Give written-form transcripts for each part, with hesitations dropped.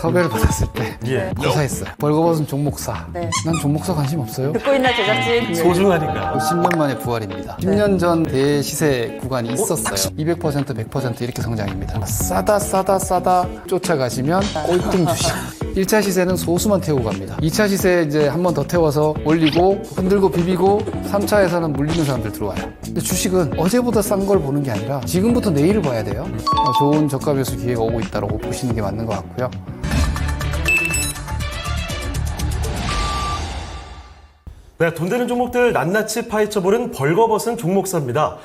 섭외를 받았을 때 고사했어요. 벌거벗은 종목사. 네. 난 종목사 관심 없어요. 듣고 있나 제작진? 소중하니까. 10년 만에 부활입니다. 10년 전 대시세 구간이 있었어요. 200%, 100% 이렇게 성장입니다. 싸다 쫓아가시면 꼴등 주식. 1차 시세는 소수만 태우고 갑니다. 2차 시세 이제 한 번 더 태워서 올리고 흔들고 비비고 3차에서는 물리는 사람들 들어와요. 근데 주식은 어제보다 싼 걸 보는 게 아니라 지금부터 내일을 봐야 돼요. 좋은 저가 매수 기회가 오고 있다고 보시는 게 맞는 것 같고요. 네, 돈 되는 종목들 낱낱이 파헤쳐보는 벌거벗은 종목사입니다.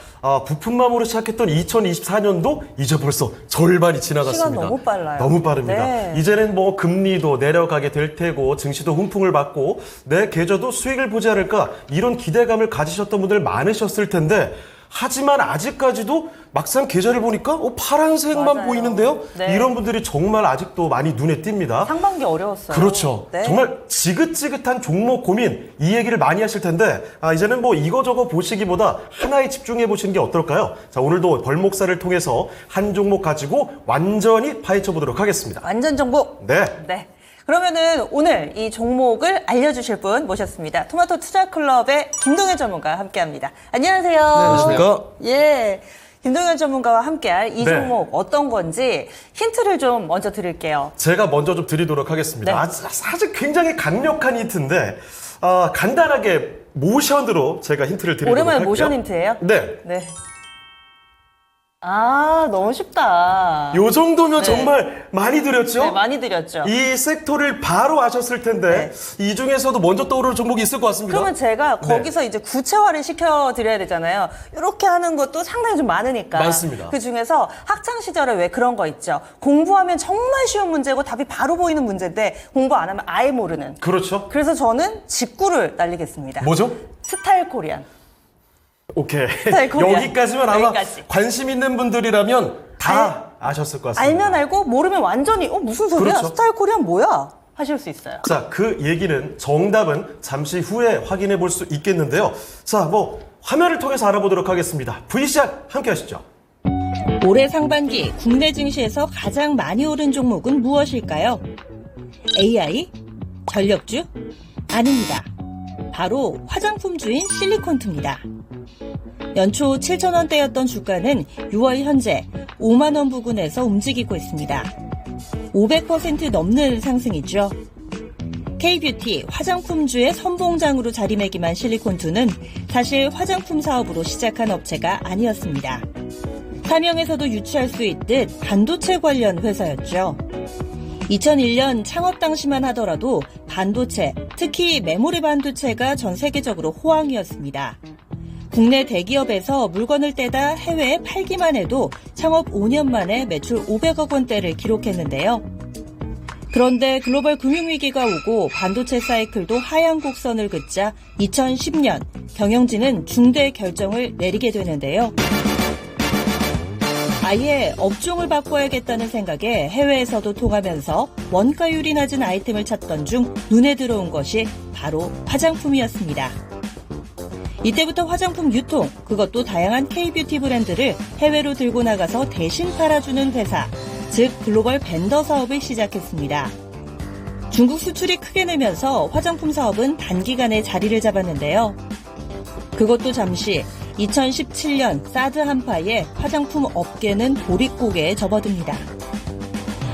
부품맘으로 시작했던 2024년도 이제 벌써 절반이 지나갔습니다. 시간 너무 빨라요. 너무 빠릅니다. 네. 이제는 뭐 금리도 내려가게 될 테고 증시도 훈풍을 받고 내 계좌도 수익을 보지 않을까 이런 기대감을 가지셨던 분들 많으셨을 텐데 하지만 아직까지도 막상 계좌를 보니까 파란색만 맞아요. 보이는데요. 네. 이런 분들이 정말 아직도 많이 눈에 띕니다. 상반기 어려웠어요. 그렇죠. 네. 정말 지긋지긋한 종목 고민 이 얘기를 많이 하실 텐데 이제는 뭐 이거저거 보시기보다 하나에 집중해 보시는 게 어떨까요? 자, 오늘도 벌목사를 통해서 한 종목 가지고 완전히 파헤쳐 보도록 하겠습니다. 완전 정보. 네. 네. 그러면은 오늘 이 종목을 알려주실 분 모셨습니다. 토마토 투자클럽의 김동현 전문가와 함께합니다. 안녕하세요. 안녕하십니까? 예. 김동현 전문가와 함께할 이 네. 종목 어떤 건지 힌트를 좀 먼저 드릴게요. 제가 먼저 좀 드리도록 하겠습니다. 네. 사실 굉장히 강력한 힌트인데 간단하게 모션으로 제가 힌트를 드리도록 오랜만에 할게요. 모션 힌트예요? 네. 네. 아, 너무 쉽다. 요 정도면 네. 정말 많이 드렸죠? 네, 많이 드렸죠. 이 섹터를 바로 아셨을 텐데 이 중에서도 먼저 떠오르는 종목이 있을 것 같습니다. 그러면 제가 네. 거기서 이제 구체화를 시켜드려야 되잖아요. 이렇게 하는 것도 상당히 좀 많으니까. 많습니다. 그 중에서 학창 시절에 왜 그런 거 있죠. 공부하면 정말 쉬운 문제고 답이 바로 보이는 문제인데 공부 안 하면 아예 모르는. 그렇죠. 그래서 저는 직구를 날리겠습니다. 뭐죠? 스타일 코리안. 오케이. 스타일 코리안. 여기까지만 아마 여기까지. 관심 있는 분들이라면 다 아셨을 것 같습니다. 알면 알고 모르면 완전히 무슨 소리야? 그렇죠. 스타일 코리안 뭐야? 하실 수 있어요. 자, 그 얘기는 정답은 잠시 후에 확인해 볼 수 있겠는데요. 자, 화면을 통해서 알아보도록 하겠습니다. V샷 함께 하시죠. 올해 상반기 국내 증시에서 가장 많이 오른 종목은 무엇일까요? AI? 전력주? 아닙니다. 바로 화장품주인 실리콘투입니다. 연초 7,000원대였던 주가는 6월 현재 5만 원 부근에서 움직이고 있습니다. 500% 넘는 상승이죠. K뷰티 화장품주의 선봉장으로 자리매김한 실리콘투는 사실 화장품 사업으로 시작한 업체가 아니었습니다. 사명에서도 유추할 수 있듯 반도체 관련 회사였죠. 2001년 창업 당시만 하더라도 반도체, 특히 메모리 반도체가 전 세계적으로 호황이었습니다. 국내 대기업에서 물건을 떼다 해외에 팔기만 해도 창업 5년 만에 매출 500억 원대를 기록했는데요. 그런데 글로벌 금융위기가 오고 반도체 사이클도 하향 곡선을 긋자 2010년 경영진은 중대 결정을 내리게 되는데요. 아예 업종을 바꿔야겠다는 생각에 해외에서도 통하면서 원가율이 낮은 아이템을 찾던 중 눈에 들어온 것이 바로 화장품이었습니다. 이때부터 화장품 유통, 그것도 다양한 K뷰티 브랜드를 해외로 들고 나가서 대신 팔아주는 회사, 즉 글로벌 벤더 사업을 시작했습니다. 중국 수출이 크게 늘면서 화장품 사업은 단기간에 자리를 잡았는데요. 그것도 잠시 2017년 사드 한파에 화장품 업계는 보릿고개에 접어듭니다.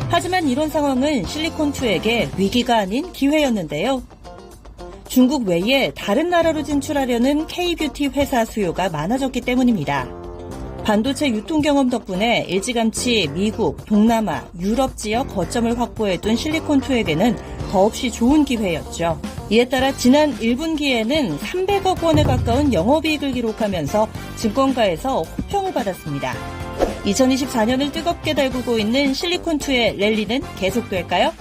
하지만 이런 상황은 실리콘투에게 위기가 아닌 기회였는데요. 중국 외에 다른 나라로 진출하려는 K뷰티 회사 수요가 많아졌기 때문입니다. 반도체 유통 경험 덕분에 일찌감치 미국, 동남아, 유럽 지역 거점을 확보해둔 실리콘투에게는 더없이 좋은 기회였죠. 이에 따라 지난 1분기에는 300억 원에 가까운 영업이익을 기록하면서 증권가에서 호평을 받았습니다. 2024년을 뜨겁게 달구고 있는 실리콘투의 랠리는 계속될까요?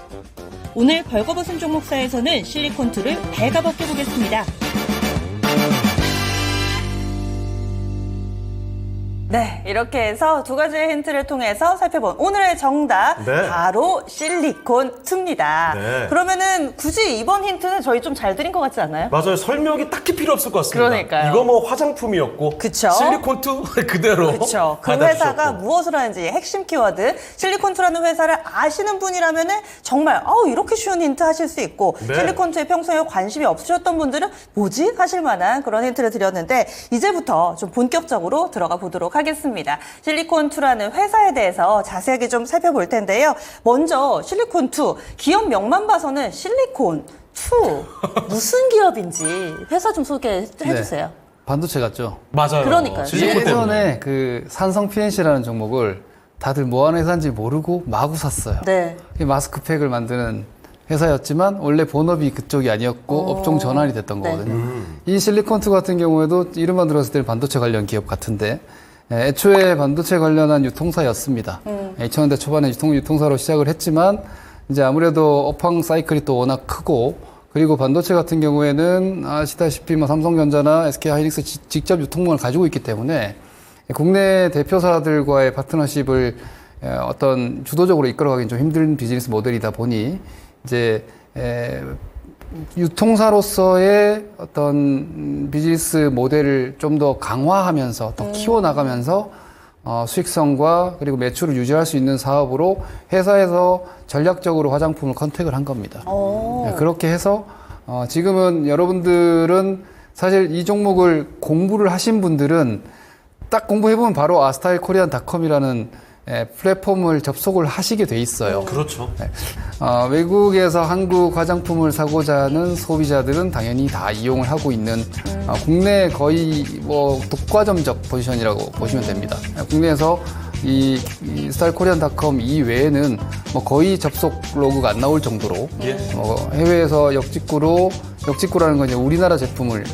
오늘 벌거벗은 종목사에서는 실리콘투를 배가 벗겨 보겠습니다. 。 네. 네, 이렇게 해서 두 가지의 힌트를 통해서 살펴본 오늘의 정답 네. 바로 실리콘2입니다. 네. 그러면은 굳이 이번 힌트는 저희 좀 잘 드린 것 같지 않아요? 맞아요. 설명이 딱히 필요 없을 것 같습니다. 그러니까요. 이거 뭐 화장품이었고 그쵸. 실리콘2 그대로 그렇죠. 그 받아주셨고. 회사가 무엇을 하는지 핵심 키워드 실리콘2라는 회사를 아시는 분이라면은 정말 이렇게 쉬운 힌트 하실 수 있고 네. 실리콘2에 평소에 관심이 없으셨던 분들은 뭐지? 하실 만한 그런 힌트를 드렸는데 이제부터 좀 본격적으로 들어가 보도록 하겠습니다. 실리콘2라는 회사에 대해서 자세하게 좀 살펴볼 텐데요. 먼저 실리콘2 기업명만 봐서는 실리콘2 무슨 기업인지 회사 좀 소개해 주세요. 네. 반도체 같죠? 맞아요. 그러니까요. 실리콘 때문에. 예전에 그 산성 PNC라는 종목을 다들 뭐 하는 회사인지 모르고 마구 샀어요. 네. 마스크팩을 만드는 회사였지만 원래 본업이 그쪽이 아니었고 업종 전환이 됐던 네. 거거든요. 이 실리콘2 같은 경우에도 이름만 들었을 때는 반도체 관련 기업 같은데 애초에 반도체 관련한 유통사였습니다. 2000년대 초반에 유통사로 시작을 했지만 이제 아무래도 업황 사이클이 또 워낙 크고 그리고 반도체 같은 경우에는 아시다시피 뭐 삼성전자나 SK하이닉스 직접 유통망을 가지고 있기 때문에 국내 대표사들과의 파트너십을 어떤 주도적으로 이끌어가기는 좀 힘든 비즈니스 모델이다 보니 이제 유통사로서의 어떤 비즈니스 모델을 좀 더 강화하면서 더 키워나가면서 수익성과 그리고 매출을 유지할 수 있는 사업으로 회사에서 전략적으로 화장품을 컨택을 한 겁니다. 네, 그렇게 해서 지금은 여러분들은 사실 이 종목을 공부를 하신 분들은 딱 공부해보면 바로 아스타일코리안닷컴이라는 플랫폼을 접속을 하시게 돼 있어요. 그렇죠. 외국에서 한국 화장품을 사고자 하는 소비자들은 당연히 다 이용을 하고 있는 국내 거의 뭐 독과점적 포지션이라고 보시면 됩니다. 국내에서 이 스타일코리안닷컴 이외에는 뭐 거의 접속 로그가 안 나올 정도로 해외에서 역직구라는 건 이제 우리나라 제품을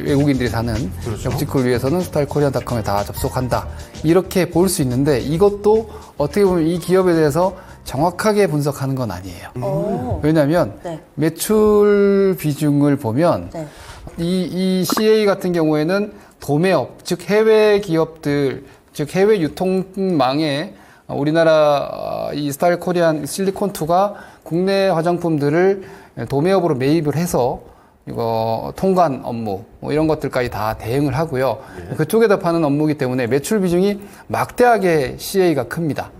외국인들이 사는 그렇죠. 역직구를 위해서는 스타일코리안닷컴에 다 접속한다. 이렇게 볼 수 있는데 이것도 어떻게 보면 이 기업에 대해서 정확하게 분석하는 건 아니에요. 왜냐하면 네. 매출 비중을 보면 네. 이 CA 같은 경우에는 도매업, 즉 해외 기업들, 즉 해외 유통망에 우리나라 이 스타일 코리안 실리콘2가 국내 화장품들을 도매업으로 매입을 해서 이거 통관 업무 뭐 이런 것들까지 다 대응을 하고요. 그쪽에다 파는 업무이기 때문에 매출 비중이 막대하게 CA가 큽니다.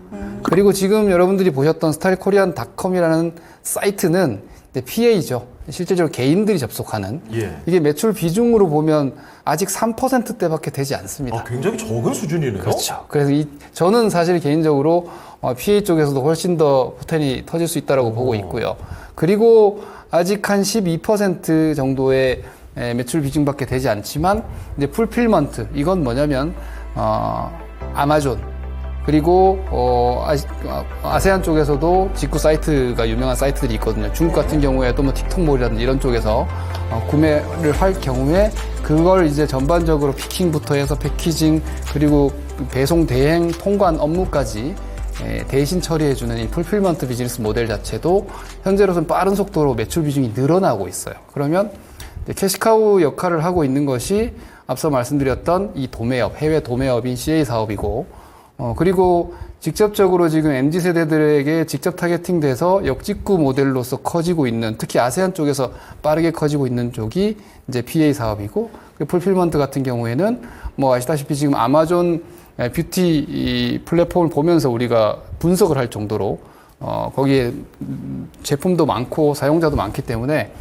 그리고 지금 여러분들이 보셨던 스타일코리안닷컴이라는 사이트는 PA죠. 실제적으로 개인들이 접속하는 이게 매출 비중으로 보면 아직 3%대밖에 되지 않습니다. 굉장히 적은 수준이네요. 그렇죠. 그래서 저는 사실 개인적으로 PA 쪽에서도 훨씬 더 포텐이 터질 수 있다고 보고 있고요. 그리고 아직 한 12% 정도의 매출 비중밖에 되지 않지만 이제 풀필먼트 이건 뭐냐면 아마존 그리고 아세안 쪽에서도 직구 사이트가 유명한 사이트들이 있거든요. 중국 같은 경우에도 뭐 틱톡몰이라든지 이런 쪽에서 구매를 할 경우에 그걸 이제 전반적으로 피킹부터 해서 패키징 그리고 배송 대행 통관 업무까지 대신 처리해주는 이 풀필먼트 비즈니스 모델 자체도 현재로서는 빠른 속도로 매출 비중이 늘어나고 있어요. 그러면 캐시카우 역할을 하고 있는 것이 앞서 말씀드렸던 이 도매업, 해외 도매업인 CA 사업이고 그리고 직접적으로 지금 MZ세대들에게 직접 타겟팅돼서 역직구 모델로서 커지고 있는 특히 아세안 쪽에서 빠르게 커지고 있는 쪽이 이제 PA 사업이고 풀필먼트 같은 경우에는 뭐 아시다시피 지금 아마존 뷰티 이 플랫폼을 보면서 우리가 분석을 할 정도로 거기에 제품도 많고 사용자도 많기 때문에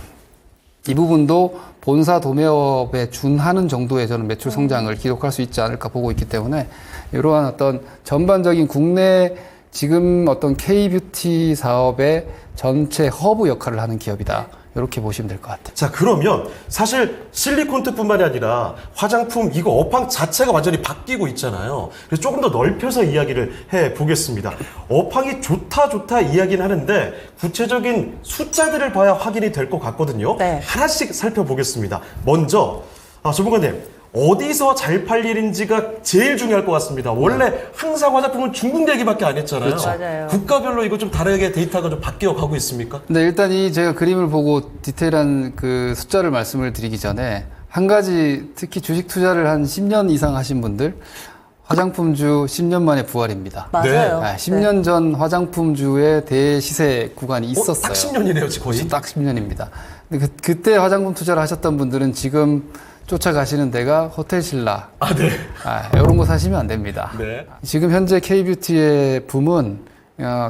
이 부분도 본사 도매업에 준하는 정도의 저는 매출 성장을 기록할 수 있지 않을까 보고 있기 때문에 이러한 어떤 전반적인 국내 지금 어떤 K-뷰티 사업의 전체 허브 역할을 하는 기업이다. 이렇게 보시면 될 것 같아요. 자, 그러면 사실 실리콘트뿐만이 아니라 화장품 이거 업황 자체가 완전히 바뀌고 있잖아요. 그래서 조금 더 넓혀서 이야기를 해보겠습니다. 업황이 좋다 이야기는 하는데 구체적인 숫자들을 봐야 확인이 될 것 같거든요. 네. 하나씩 살펴보겠습니다. 먼저 전문가님. 어디서 잘 팔리는지가 제일 중요할 것 같습니다. 원래 항상 화장품은 중국 얘기밖에 안 했잖아요. 그렇죠. 맞아요. 국가별로 이거 좀 다르게 데이터가 좀 바뀌어 가고 있습니까? 근데 일단 제가 그림을 보고 디테일한 그 숫자를 말씀을 드리기 전에 한 가지 특히 주식 투자를 한 10년 이상 하신 분들 화장품주 10년 만에 부활입니다. 맞아요. 10년 전 화장품주의 대시세 구간이 있었어요. 딱 10년이네요, 지금 거의. 딱 10년입니다. 근데 그때 화장품 투자를 하셨던 분들은 지금 쫓아가시는 데가 호텔신라. 네. 이런 거 사시면 안 됩니다. 네. 지금 현재 K뷰티의 붐은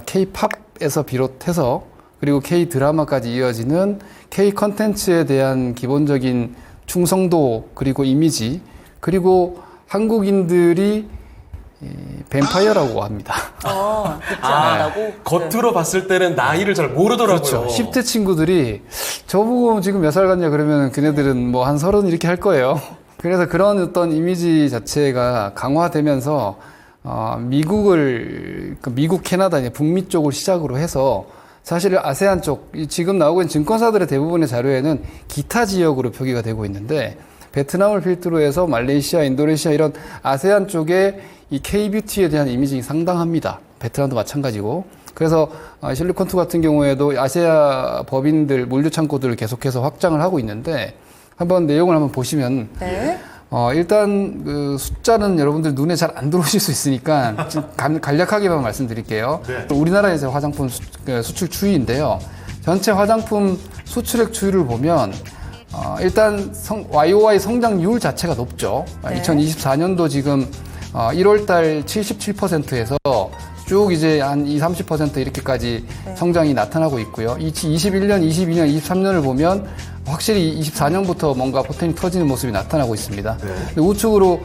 K팝에서 비롯해서 그리고 K드라마까지 이어지는 K컨텐츠에 대한 기본적인 충성도 그리고 이미지 그리고 한국인들이 뱀파이어라고 합니다. 듣지 않는다고? 겉으로 봤을 때는 나이를 잘 모르더라고요. 그렇죠. 10대 친구들이 저보고 지금 몇 살 같냐 그러면 걔네들은 뭐 한 30 이렇게 할 거예요. 그래서 그런 어떤 이미지 자체가 강화되면서 미국, 캐나다, 북미 쪽을 시작으로 해서 사실 아세안 쪽 지금 나오고 있는 증권사들의 대부분의 자료에는 기타 지역으로 표기가 되고 있는데 베트남을 필두로 해서 말레이시아, 인도네시아 이런 아세안 쪽에 이 K뷰티에 대한 이미지가 상당합니다. 베트남도 마찬가지고. 그래서 실리콘투 같은 경우에도 아시아 법인들, 물류창고들을 계속해서 확장을 하고 있는데 한번 내용을 한번 보시면 네. 일단 그 숫자는 여러분들 눈에 잘 안 들어오실 수 있으니까 좀 간략하게만 말씀드릴게요. 네. 우리나라에서 화장품 수출 추이인데요. 전체 화장품 수출액 추이를 보면 일단 YOY 성장률 자체가 높죠. 네. 2024년도 지금 1월달 77%에서 쭉 이제 한 20-30% 이렇게까지 성장이 나타나고 있고요. 21년, 22년, 23년을 보면 확실히 24년부터 뭔가 포텐이 터지는 모습이 나타나고 있습니다. 근데 우측으로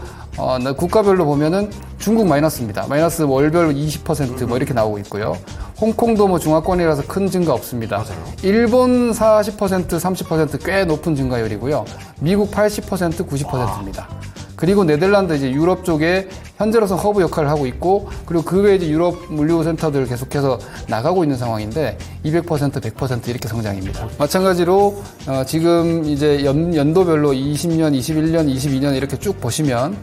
국가별로 보면은 중국 마이너스입니다. 마이너스 월별 20% 뭐 이렇게 나오고 있고요. 홍콩도 뭐 중화권이라서 큰 증가 없습니다. 맞아요. 일본 40%, 30%꽤 높은 증가율이고요. 미국 80%, 90%입니다. 그리고 네덜란드 이제 유럽 쪽에 현재로서 허브 역할을 하고 있고 그리고 그 외에 이제 유럽 물류 센터들을 계속해서 나가고 있는 상황인데 200%, 100% 이렇게 성장입니다. 마찬가지로 지금 이제 연도별로 20년, 21년, 22년 이렇게 쭉 보시면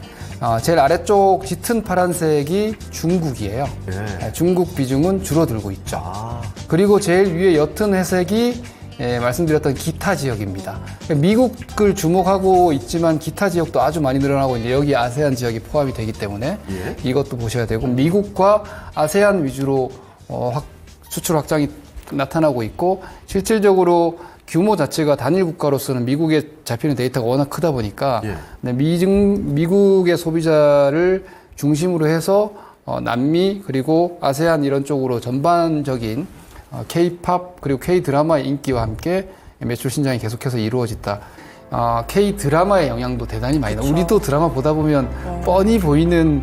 제일 아래쪽 짙은 파란색이 중국이에요. 네. 중국 비중은 줄어들고 있죠. 그리고 제일 위에 옅은 회색이 말씀드렸던 기타 지역입니다. 미국을 주목하고 있지만 기타 지역도 아주 많이 늘어나고 이제 여기 아세안 지역이 포함이 되기 때문에 이것도 보셔야 되고 미국과 아세안 위주로 수출 확장이 나타나고 있고 실질적으로 규모 자체가 단일 국가로서는 미국에 잡히는 데이터가 워낙 크다 보니까 미국의 소비자를 중심으로 해서 남미 그리고 아세안 이런 쪽으로 전반적인 K-팝 그리고 K-드라마의 인기와 함께 매출 신장이 계속해서 이루어졌다. K-드라마의 영향도 대단히 많이 나. 우리도 드라마 보다 보면 뻔히 보이는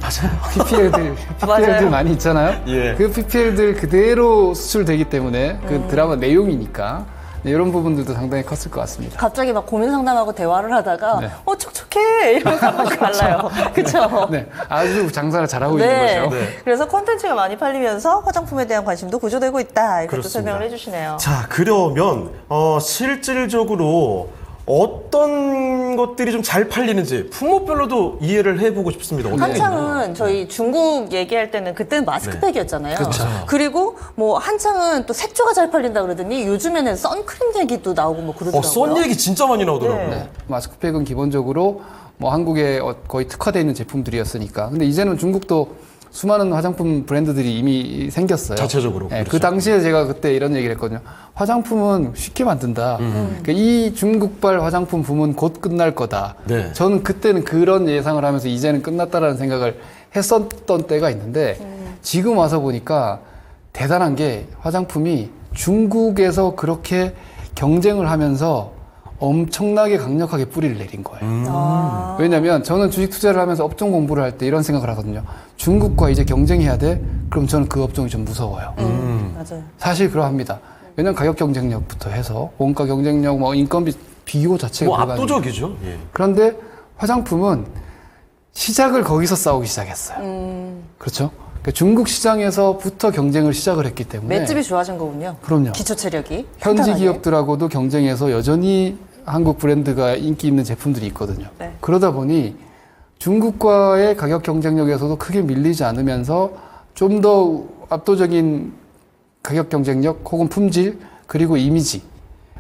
PPL들 많이 있잖아요. 예. 그 PPL들 그대로 수출되기 때문에 그 드라마 내용이니까 이런 부분들도 상당히 컸을 것 같습니다. 갑자기 막 고민 상담하고 대화를 하다가 네. 촉촉해 이러면서 막 달라요. 그렇죠? 네, 아주 장사를 잘하고 있는 거죠. 네. 그래서 콘텐츠가 많이 팔리면서 화장품에 대한 관심도 고조되고 있다. 이렇게 또 그렇습니다. 설명을 해주시네요. 자, 그러면 실질적으로 어떤 것들이 좀 잘 팔리는지 품목별로도 이해를 해보고 싶습니다. 어떻게 있나요? 한창은 저희 중국 얘기할 때는 그때는 마스크팩이었잖아요. 그렇죠. 그리고 뭐 한창은 또 색조가 잘 팔린다 그러더니 요즘에는 선크림 얘기도 나오고 뭐 그러더라고요. 썬 얘기 진짜 많이 나오더라고요. 네. 마스크팩은 기본적으로 뭐 한국에 거의 특화되어 있는 제품들이었으니까. 근데 이제는 중국도 수많은 화장품 브랜드들이 이미 생겼어요. 자체적으로. 네, 그렇죠. 그 당시에 제가 그때 이런 얘기를 했거든요. 화장품은 쉽게 만든다. 그러니까 이 중국발 화장품 붐은 곧 끝날 거다. 네. 저는 그때는 그런 예상을 하면서 이제는 끝났다라는 생각을 했었던 때가 있는데 지금 와서 보니까 대단한 게 화장품이 중국에서 그렇게 경쟁을 하면서 엄청나게 강력하게 뿌리를 내린 거예요. 왜냐면 저는 주식 투자를 하면서 업종 공부를 할 때 이런 생각을 하거든요. 중국과 이제 경쟁해야 돼? 그럼 저는 그 업종이 좀 무서워요. 맞아요. 사실 그러합니다. 왜냐면 가격 경쟁력부터 해서 원가 경쟁력, 뭐 인건비 비교 자체가 뭐 불가능해요. 압도적이죠. 예. 그런데 화장품은 시작을 거기서 싸우기 시작했어요. 그렇죠? 그러니까 중국 시장에서부터 경쟁을 시작을 했기 때문에 맷집이 좋아진 거군요. 그럼요. 기초 체력이. 현지 탄탄하게. 기업들하고도 경쟁해서 여전히 한국 브랜드가 인기 있는 제품들이 있거든요. 네. 그러다 보니 중국과의 가격 경쟁력에서도 크게 밀리지 않으면서 좀 더 압도적인 가격 경쟁력 혹은 품질 그리고 이미지.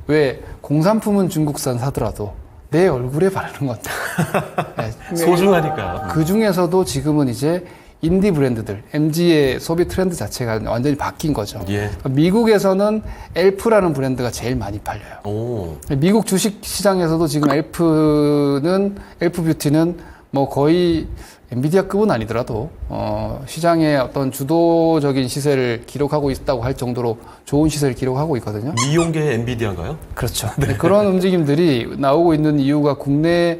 왜 공산품은 중국산 사더라도 내 얼굴에 바르는 건데. 네. 소중하니까. 그 중에서도 지금은 이제 인디 브랜드들, MG의 소비 트렌드 자체가 완전히 바뀐 거죠. 예. 미국에서는 엘프라는 브랜드가 제일 많이 팔려요. 오. 미국 주식 시장에서도 지금 엘프 뷰티는 뭐 거의 엔비디아급은 아니더라도 시장의 어떤 주도적인 시세를 기록하고 있다고 할 정도로 좋은 시세를 기록하고 있거든요. 미용계 엔비디아인가요? 그렇죠. 그런 움직임들이 나오고 있는 이유가 국내에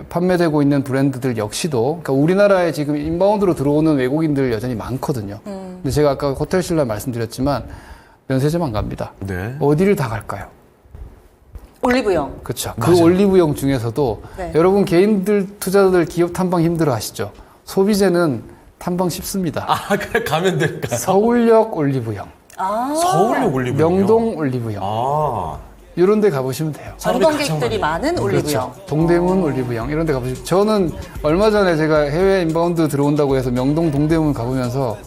판매되고 있는 브랜드들 역시도, 그러니까 우리나라에 지금 인바운드로 들어오는 외국인들 여전히 많거든요. 근데 제가 아까 호텔 신라 말씀드렸지만 면세점 안 갑니다. 네. 어디를 다 갈까요? 올리브영. 그렇죠. 맞아요. 그 올리브영 중에서도 네. 여러분 개인들 투자자들 기업 탐방 힘들어 하시죠. 소비재는 탐방 쉽습니다. 아, 그래 가면 될까요? 서울역 올리브영, 서울역 올리브영. 명동 올리브영 아. 이런 데 가보시면 돼요. 관광객들이 많은 올리브영. 그렇죠. 동대문 올리브영 이런 데 가보시면, 저는 얼마 전에 제가 해외 인바운드 들어온다고 해서 명동 동대문 가보면서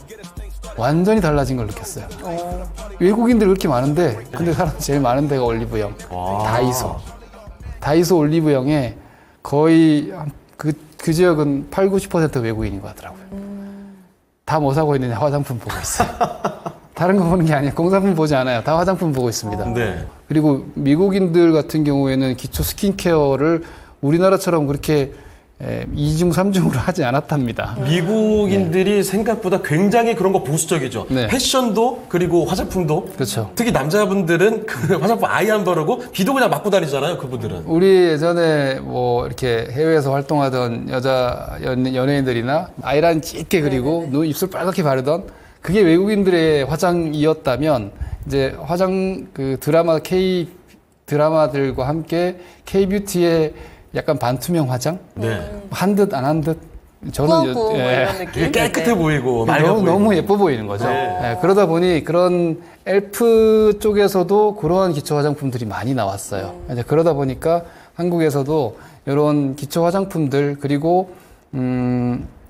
완전히 달라진 걸 느꼈어요. 외국인들 그렇게 많은데 근데 사람 제일 많은 데가 올리브영. 와. 다이소 올리브영에 거의 그 지역은 80~90% 외국인인 것 같더라고요. 다 뭐 사고 있느냐, 화장품 보고 있어요. 다른 거 보는 게 아니에요. 공산품 보지 않아요. 다 화장품 보고 있습니다. 네. 그리고 미국인들 같은 경우에는 기초 스킨케어를 우리나라처럼 그렇게 2중, 3중으로 하지 않았답니다. 미국인들이 생각보다 굉장히 그런 거 보수적이죠. 네. 패션도 그리고 화장품도. 그렇죠. 특히 남자분들은 그 화장품 아예 안 바르고 비도 그냥 맞고 다니잖아요. 그분들은. 우리 예전에 뭐 이렇게 해외에서 활동하던 여자 연예인들이나 아이라인 짙게 그리고 눈 입술 빨갛게 바르던 그게 외국인들의 화장이었다면 이제 그 K 드라마들과 함께 K 뷰티의 약간 반투명 화장? 네. 한 듯 안 한 듯? 꾸안꾸 뭐 이런 느낌. 깨끗해 보이고 맑아 너무, 보이고. 너무 예뻐 보이는 거죠. 네. 예, 그러다 보니 그런 엘프 쪽에서도 그러한 기초 화장품들이 많이 나왔어요. 이제 그러다 보니까 한국에서도 이런 기초 화장품들 그리고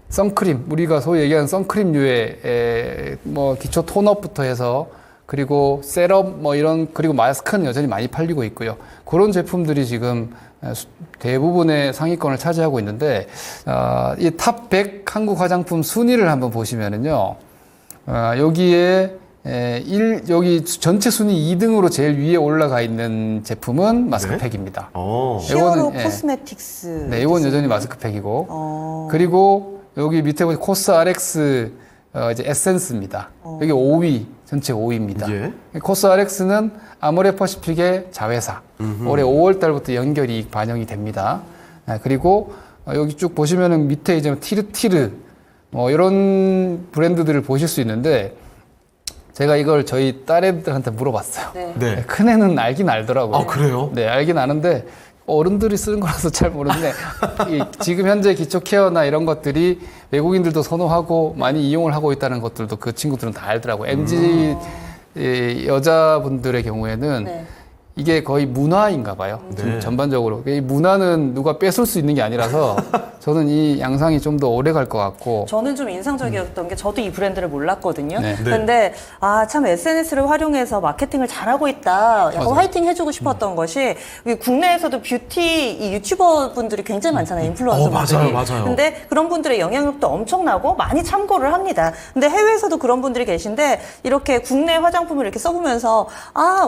선크림, 우리가 소위 얘기하는 선크림류의 뭐 기초 톤업부터 해서 그리고 셋업 뭐 이런, 그리고 마스크는 여전히 많이 팔리고 있고요. 그런 제품들이 지금 대부분의 상위권을 차지하고 있는데, 이 탑 100 한국 화장품 순위를 한번 보시면은요, 여기에 여기 전체 순위 2등으로 제일 위에 올라가 있는 제품은 마스크팩입니다. 히어로 이거는, 코스메틱스. 네, 이건 여전히 마스크팩이고, 그리고 여기 밑에 보면 코스 RX 이제 에센스입니다. 여기 5위, 전체 5위입니다. 예. 코스 RX는 아모레 퍼시픽의 자회사. 올해 5월 달부터 연결이 반영이 됩니다. 그리고 여기 쭉 보시면은 밑에 이제 티르티르 뭐 이런 브랜드들을 보실 수 있는데, 제가 이걸 저희 딸애들한테 물어봤어요. 네. 네. 큰애는 알긴 알더라고요. 아, 그래요? 네, 알긴 아는데 어른들이 쓰는 거라서 잘 모르는데 지금 현재 기초 케어나 이런 것들이 외국인들도 선호하고 많이 이용을 하고 있다는 것들도 그 친구들은 다 알더라고요. MZ 여자분들의 경우에는 네. 이게 거의 문화인가 봐요. 네. 전반적으로. 이 문화는 누가 뺏을 수 있는 게 아니라서 저는 이 양상이 좀 더 오래 갈 것 같고. 저는 좀 인상적이었던 게, 저도 이 브랜드를 몰랐거든요. 네. 근데 참 SNS를 활용해서 마케팅을 잘하고 있다, 약간 맞아요. 화이팅 해주고 싶었던 것이, 국내에서도 뷰티 이 유튜버 분들이 굉장히 많잖아요. 인플루언서 분들이. 맞아요. 근데 그런 분들의 영향력도 엄청나고 많이 참고를 합니다. 근데 해외에서도 그런 분들이 계신데, 이렇게 국내 화장품을 이렇게 써보면서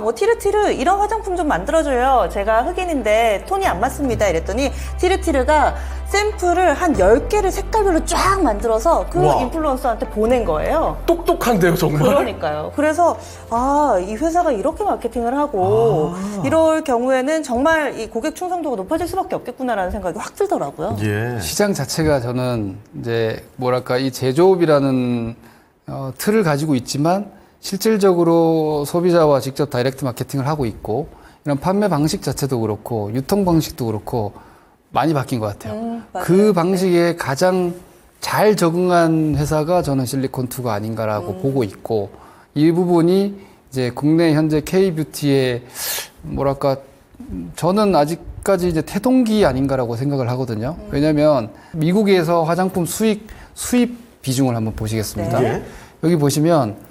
뭐 티르티르 이런 화장품 좀 만들어줘요. 제가 흑인인데 톤이 안 맞습니다. 이랬더니 티르티르가 샘플을 한 10개를 색깔별로 쫙 만들어서 그 우와. 인플루언서한테 보낸 거예요. 똑똑한데요, 정말. 그러니까요. 그래서 이 회사가 이렇게 마케팅을 하고 이럴 경우에는 정말 이 고객 충성도가 높아질 수밖에 없겠구나라는 생각이 확 들더라고요. 예. 시장 자체가 저는 이제 뭐랄까 이 제조업이라는 틀을 가지고 있지만 실질적으로 소비자와 직접 다이렉트 마케팅을 하고 있고, 이런 판매 방식 자체도 그렇고 유통 방식도 그렇고 많이 바뀐 것 같아요. 맞아요. 그 방식에 가장 잘 적응한 회사가 저는 실리콘2가 아닌가라고 보고 있고, 이 부분이 이제 국내 현재 K뷰티의 뭐랄까, 저는 아직까지 이제 태동기 아닌가라고 생각을 하거든요. 왜냐면 미국에서 화장품 수입 비중을 한번 보시겠습니다. 네. 여기 보시면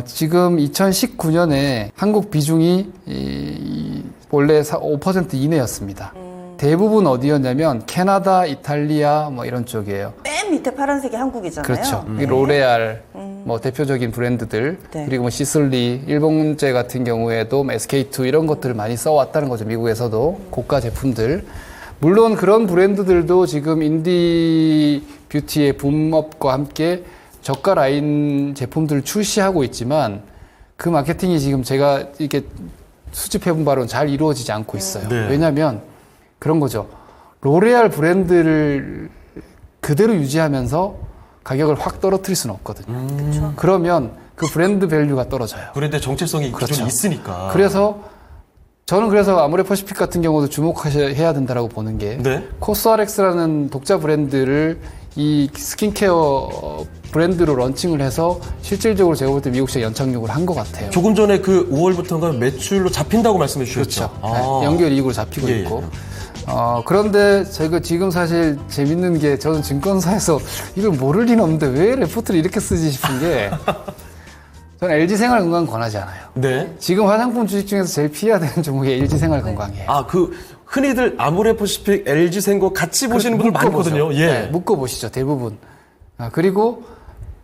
지금 2019년에 한국 비중이 원래 5% 이내였습니다. 대부분 어디였냐면 캐나다, 이탈리아 뭐 이런 쪽이에요. 맨 밑에 파란색이 한국이잖아요. 그렇죠. 이 로레알 뭐 대표적인 브랜드들 네. 그리고 뭐 시슬리, 일본제 같은 경우에도 뭐 SK2 이런 것들을 많이 써왔다는 거죠. 미국에서도 고가 제품들. 물론 그런 브랜드들도 지금 인디 뷰티의 붐업과 함께 저가 라인 제품들을 출시하고 있지만 그 마케팅이 지금 제가 이렇게 수집해본 바로는 잘 이루어지지 않고 있어요. 네. 왜냐하면 그런 거죠. 로레알 브랜드를 그대로 유지하면서 가격을 확 떨어뜨릴 수는 없거든요. 그러면 그 브랜드 밸류가 떨어져요. 브랜드의 정체성이 그렇죠. 기존에 있으니까. 그래서 저는 아모레퍼시픽 같은 경우도 주목해야 된다라고 보는 게 네. 코스알엑스라는 독자 브랜드를 이 스킨케어 브랜드로 런칭을 해서 실질적으로 제가 볼 때 미국 시장 연착륙을 한 것 같아요. 조금 전에 그 5월부터인가 매출로 잡힌다고 말씀해 주셨죠. 그렇죠. 네, 연결 이익으로 잡히고 예, 예. 있고. 그런데 제가 지금 사실 재밌는 게 저는 증권사에서 이걸 모를 리는 없는데 왜 레포트를 이렇게 쓰지 싶은 게 저는 LG생활건강 권하지 않아요. 네. 지금 화장품 주식 중에서 제일 피해야 되는 종목이 LG생활건강이에요. 아, 그 흔히들 아모레퍼시픽, LG생고 같이 보시는 분들 많거든요. 예. 네, 묶어보시죠, 대부분. 그리고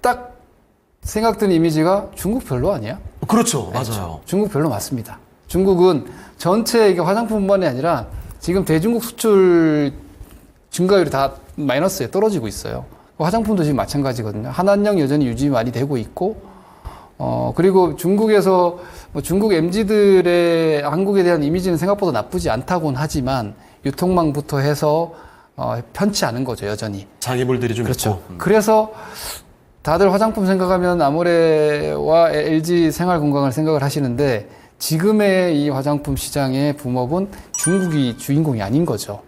딱 생각드는 이미지가 중국 별로 아니야? 그렇죠. 맞아요. 중국 별로 맞습니다. 중국은 전체 이게 화장품뿐만이 아니라 지금 대중국 수출 증가율이 다 마이너스에 떨어지고 있어요. 화장품도 지금 마찬가지거든요. 한한령 여전히 유지 많이 되고 있고, 그리고 중국에서 뭐 중국 MZ들의 한국에 대한 이미지는 생각보다 나쁘지 않다고는 하지만 유통망부터 해서 편치 않은 거죠, 여전히. 장애물들이 좀 그렇죠. 있고. 그래서 다들 화장품 생각하면 아모레와 LG 생활건강을 생각을 하시는데 지금의 이 화장품 시장의 붐업은 중국이 주인공이 아닌 거죠.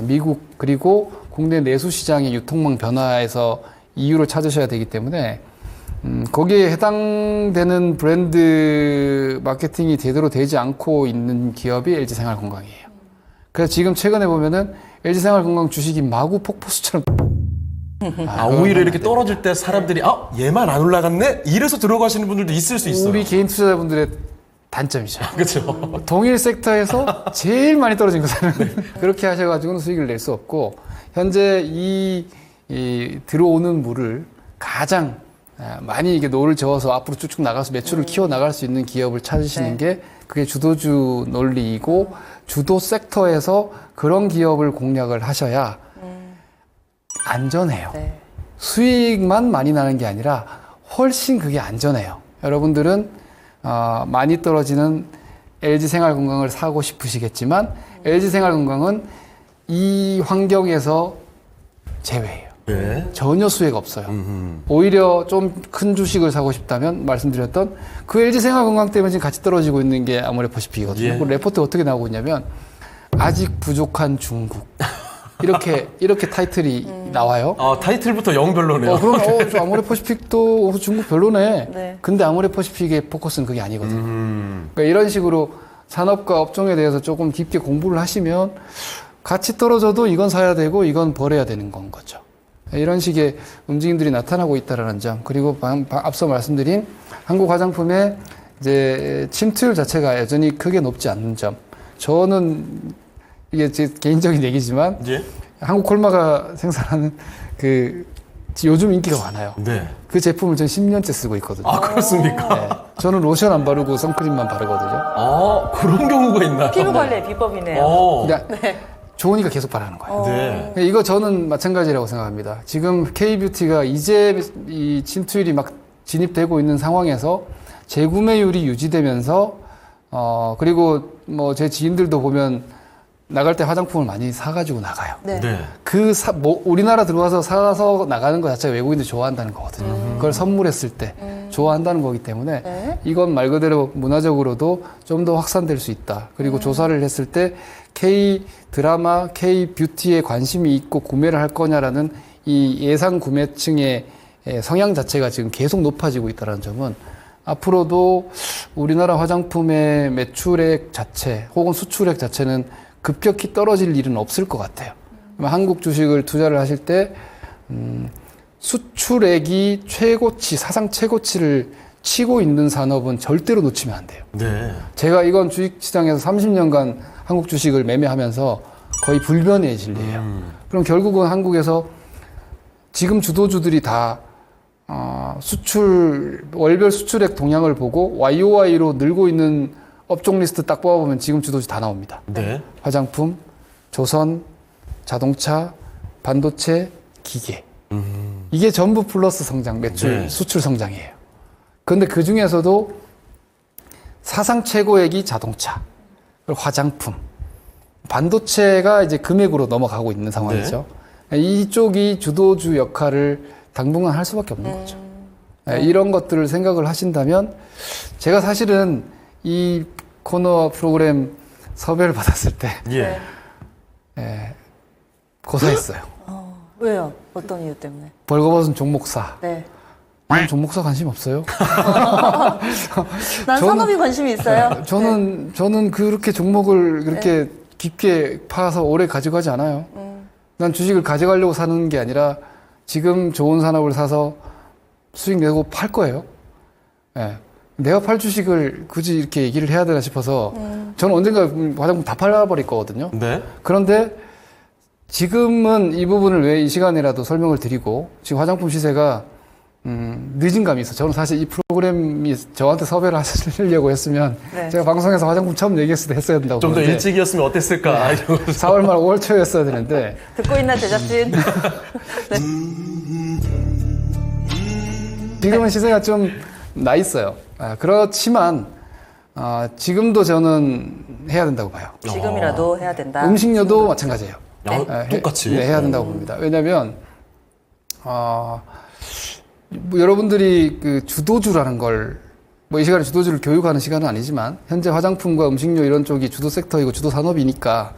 미국 그리고 국내 내수 시장의 유통망 변화에서 이유를 찾으셔야 되기 때문에 거기에 해당되는 브랜드 마케팅이 제대로 되지 않고 있는 기업이 LG생활건강이에요. 그래서 지금 최근에 보면은 LG생활건강 주식이 마구 폭포수처럼 오히려 이렇게 떨어질 때 사람들이 얘만 안 올라갔네? 이래서 들어가시는 분들도 있을 수 있어요. 우리 개인 투자자분들의 단점이죠. 그렇죠. 동일 섹터에서 제일 많이 떨어진 것은 그렇게 하셔가지고는 수익을 낼 수 없고 현재 이 들어오는 물을 가장 많이 이게 노를 저어서 앞으로 쭉쭉 나가서 매출을 키워 나갈 수 있는 기업을 찾으시는 게 그게 주도주 논리이고 주도 섹터에서 그런 기업을 공략을 하셔야 안전해요. 네. 수익만 많이 나는 게 아니라 훨씬 그게 안전해요. 여러분들은 많이 떨어지는 LG생활건강을 사고 싶으시겠지만 LG생활건강은 이 환경에서 제외해요. 네. 전혀 수혜가 없어요. 오히려 좀 큰 주식을 사고 싶다면 말씀드렸던 그 LG생활건강 때문에 지금 같이 떨어지고 있는 게 아모레퍼시픽이거든요. 예. 그 레포트 어떻게 나오고 있냐면 아직 부족한 중국 이렇게 타이틀이 나와요. 타이틀부터 영별로네요. 그럼 저 아모레퍼시픽도 중국 별로네. 네. 근데 아모레퍼시픽의 포커스는 그게 아니거든요. 그러니까 이런 식으로 산업과 업종에 대해서 조금 깊게 공부를 하시면 같이 떨어져도 이건 사야 되고 이건 버려야 되는 건 거죠. 이런 식의 움직임들이 나타나고 있다는 점. 그리고 앞서 말씀드린 한국 화장품의 이제 침투율 자체가 여전히 크게 높지 않는 점. 저는 이게 제 개인적인 얘기지만 예? 한국 콜마가 생산하는 요즘 인기가 많아요. 네. 그 제품을 전 10년째 쓰고 있거든요. 그렇습니까? 네. 저는 로션 안 바르고 선크림만 바르거든요. 그런 경우가 있나? 피부 관리의 비법이네요. 근데 좋으니까 계속 바르는 거예요. 네. 이거 저는 마찬가지라고 생각합니다. 지금 K뷰티가 이제 이 침투율이 막 진입되고 있는 상황에서 재구매율이 유지되면서 그리고 뭐 제 지인들도 보면 나갈 때 화장품을 많이 사가지고 나가요. 네. 네. 우리나라 들어와서 사서 나가는 것 자체가 외국인들이 좋아한다는 거거든요. 그걸 선물했을 때 좋아한다는 거기 때문에 네. 이건 말 그대로 문화적으로도 좀 더 확산될 수 있다. 그리고 조사를 했을 때 K 드라마, K 뷰티에 관심이 있고 구매를 할 거냐라는 이 예상 구매층의 성향 자체가 지금 계속 높아지고 있다는 점은 앞으로도 우리나라 화장품의 매출액 자체 혹은 수출액 자체는 급격히 떨어질 일은 없을 것 같아요. 한국 주식을 투자를 하실 때 수출액이 사상 최고치를 치고 있는 산업은 절대로 놓치면 안 돼요. 네. 제가 이건 주식시장에서 30년간 한국 주식을 매매하면서 거의 불변의 진리예요. 그럼 결국은 한국에서 지금 주도주들이 다 월별 수출액 동향을 보고 YOY로 늘고 있는 업종 리스트 딱 뽑아보면 지금 주도주 다 나옵니다. 네. 화장품, 조선, 자동차, 반도체, 기계. 이게 전부 플러스 성장, 매출, 네. 수출 성장이에요. 그런데 그 중에서도 사상 최고액이 자동차, 그리고 화장품, 반도체가 이제 금액으로 넘어가고 있는 상황이죠. 이쪽이 주도주 역할을 당분간 할 수밖에 없는 거죠. 이런 것들을 생각을 하신다면 제가 사실은 이 코너 프로그램 섭외를 받았을 때 예. 고사했어요. 왜요? 어떤 이유 때문에? 벌거벗은 종목사. 네. 저는 종목사 관심 없어요. 난 산업이 관심이 있어요. 저는 그렇게 종목을 그렇게 깊게 파서 오래 가져가지 않아요. 난 주식을 가져가려고 사는 게 아니라 지금 좋은 산업을 사서 수익 내고 팔 거예요. 예. 내가 팔 주식을 굳이 이렇게 얘기를 해야 되나 싶어서 저는 언젠가 화장품 다 팔아버릴 거거든요. 네. 그런데 지금은 이 부분을 왜 이 시간이라도 설명을 드리고 지금 화장품 시세가 늦은 감이 있어. 저는 사실 이 프로그램이 저한테 섭외를 하시려고 했으면 네. 제가 방송에서 화장품 처음 얘기했을 때 했어야 된다고 좀 더 보는데 일찍이었으면 어땠을까? 이러면서. 4월 말 5월 초였어야 되는데 듣고 있나 제작진? 지금은 시세가 좀 나 있어요. 그렇지만 지금도 저는 해야 된다고 봐요. 지금이라도 해야 된다. 음식료도 마찬가지예요. 똑같이. 네, 해야 된다고 봅니다. 왜냐하면 뭐 여러분들이 그 주도주라는 걸 뭐 이 시간에 주도주를 교육하는 시간은 아니지만 현재 화장품과 음식료 이런 쪽이 주도 섹터이고 주도 산업이니까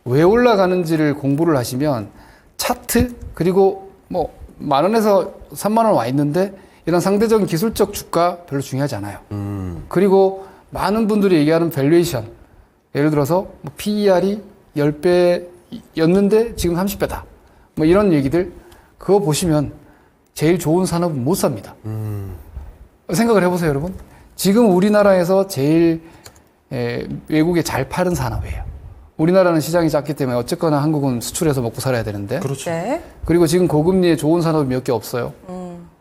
왜 올라가는지를 공부를 하시면 차트 그리고 뭐 10,000원에서 30,000원 와 있는데 이런 상대적인 기술적 주가 별로 중요하지 않아요. 그리고 많은 분들이 얘기하는 밸류에이션 예를 들어서 뭐 PER이 10배였는데 지금 30배다. 뭐 이런 얘기들 그거 보시면 제일 좋은 산업은 못 삽니다. 생각을 해보세요, 여러분. 지금 우리나라에서 제일 외국에 잘 파는 산업이에요. 우리나라는 시장이 작기 때문에 어쨌거나 한국은 수출해서 먹고 살아야 되는데. 그렇죠. 네. 그리고 지금 고금리에 좋은 산업이 몇 개 없어요.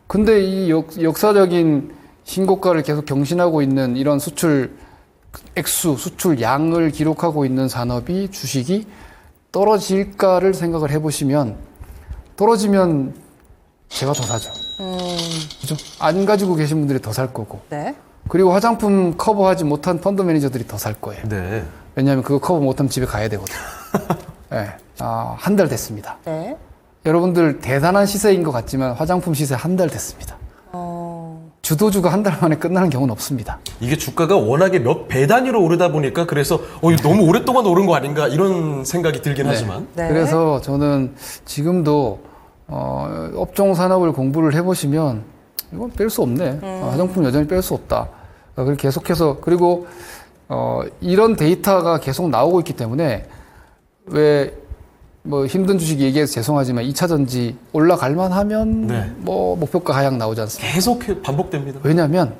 근데 이 역사적인 신고가를 계속 경신하고 있는 이런 수출 액수, 수출 양을 기록하고 있는 산업이 주식이 떨어질까를 생각을 해보시면 떨어지면 제가 더 사죠. 그죠? 안 가지고 계신 분들이 더 살 거고. 네. 그리고 화장품 커버하지 못한 펀드 매니저들이 더 살 거예요. 네. 왜냐하면 그거 커버 못하면 집에 가야 되거든요. 네. 한 달 됐습니다. 네. 여러분들 대단한 시세인 것 같지만 화장품 시세 한 달 됐습니다. 주도주가 한 달 만에 끝나는 경우는 없습니다. 이게 주가가 워낙에 몇 배 단위로 오르다 보니까 그래서 이거 너무 오랫동안 오른 거 아닌가 이런 생각이 들긴 하지만. 네. 그래서 저는 지금도 업종 산업을 공부를 해보시면 이건 뺄 수 없네. 화장품 여전히 뺄 수 없다. 그리고 계속해서 그리고 이런 데이터가 계속 나오고 있기 때문에 왜 뭐 힘든 주식 얘기해서 죄송하지만 2차 전지 올라갈만 하면 네. 뭐 목표가 하향 나오지 않습니까? 계속 반복됩니다. 왜냐하면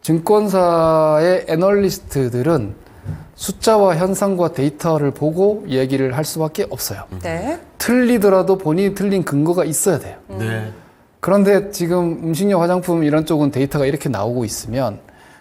증권사의 애널리스트들은 숫자와 현상과 데이터를 보고 얘기를 할 수밖에 없어요. 네. 틀리더라도 본인이 틀린 근거가 있어야 돼요. 네. 그런데 지금 음식료, 화장품 이런 쪽은 데이터가 이렇게 나오고 있으면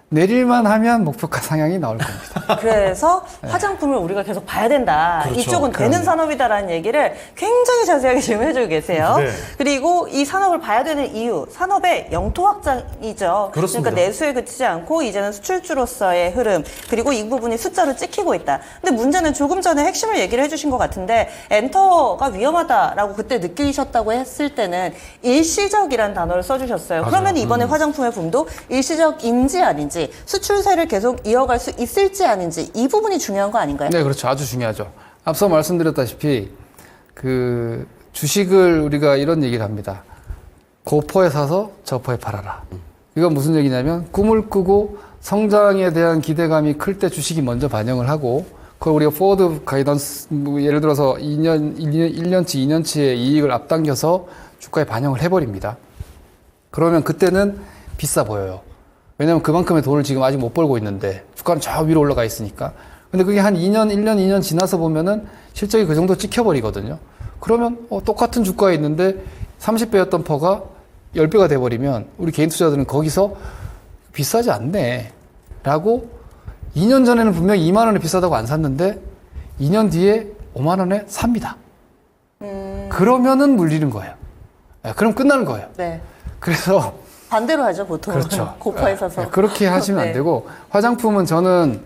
내릴만 하면 목표가 상향이 나올 겁니다. 그래서 화장품을 우리가 계속 봐야 된다. 그렇죠. 이쪽은 되는 산업이다라는 얘기를 굉장히 자세하게 지금 해주고 계세요. 네. 그리고 이 산업을 봐야 되는 이유, 산업의 영토 확장이죠. 그렇습니다. 그러니까 내수에 그치지 않고 이제는 수출주로서의 흐름, 그리고 이 부분이 숫자로 찍히고 있다. 근데 문제는 조금 전에 핵심을 얘기를 해주신 것 같은데 엔터가 위험하다라고 그때 느끼셨다고 했을 때는 일시적이라는 단어를 써주셨어요. 맞아요. 그러면 이번에 화장품의 붐도 일시적인지 아닌지 수출세를 계속 이어갈 수 있을지 아닌지 이 부분이 중요한 거 아닌가요? 네, 그렇죠. 아주 중요하죠. 앞서 말씀드렸다시피 그 주식을 우리가 이런 얘기를 합니다. 고퍼에 사서 저퍼에 팔아라. 이건 무슨 얘기냐면 꿈을 꾸고 성장에 대한 기대감이 클 때 주식이 먼저 반영을 하고 그걸 우리가 포워드 가이던스 뭐 예를 들어서 1년치, 2년치의 이익을 앞당겨서 주가에 반영을 해버립니다. 그러면 그때는 비싸 보여요. 왜냐면 그만큼의 돈을 지금 아직 못 벌고 있는데 주가는 저 위로 올라가 있으니까. 근데 그게 한 2년, 1년, 2년 지나서 보면은 실적이 그 정도 찍혀버리거든요. 그러면 똑같은 주가에 있는데 30배였던 퍼가 10배가 돼버리면 우리 개인 투자들은 거기서 비싸지 않네 라고 2년 전에는 분명히 2만 원에 비싸다고 안 샀는데 2년 뒤에 5만 원에 삽니다. 그러면은 물리는 거예요. 그럼 끝나는 거예요. 네. 그래서 반대로 하죠, 보통. 그렇죠. 고가에 사서. 그렇게 하시면 네. 안 되고 화장품은 저는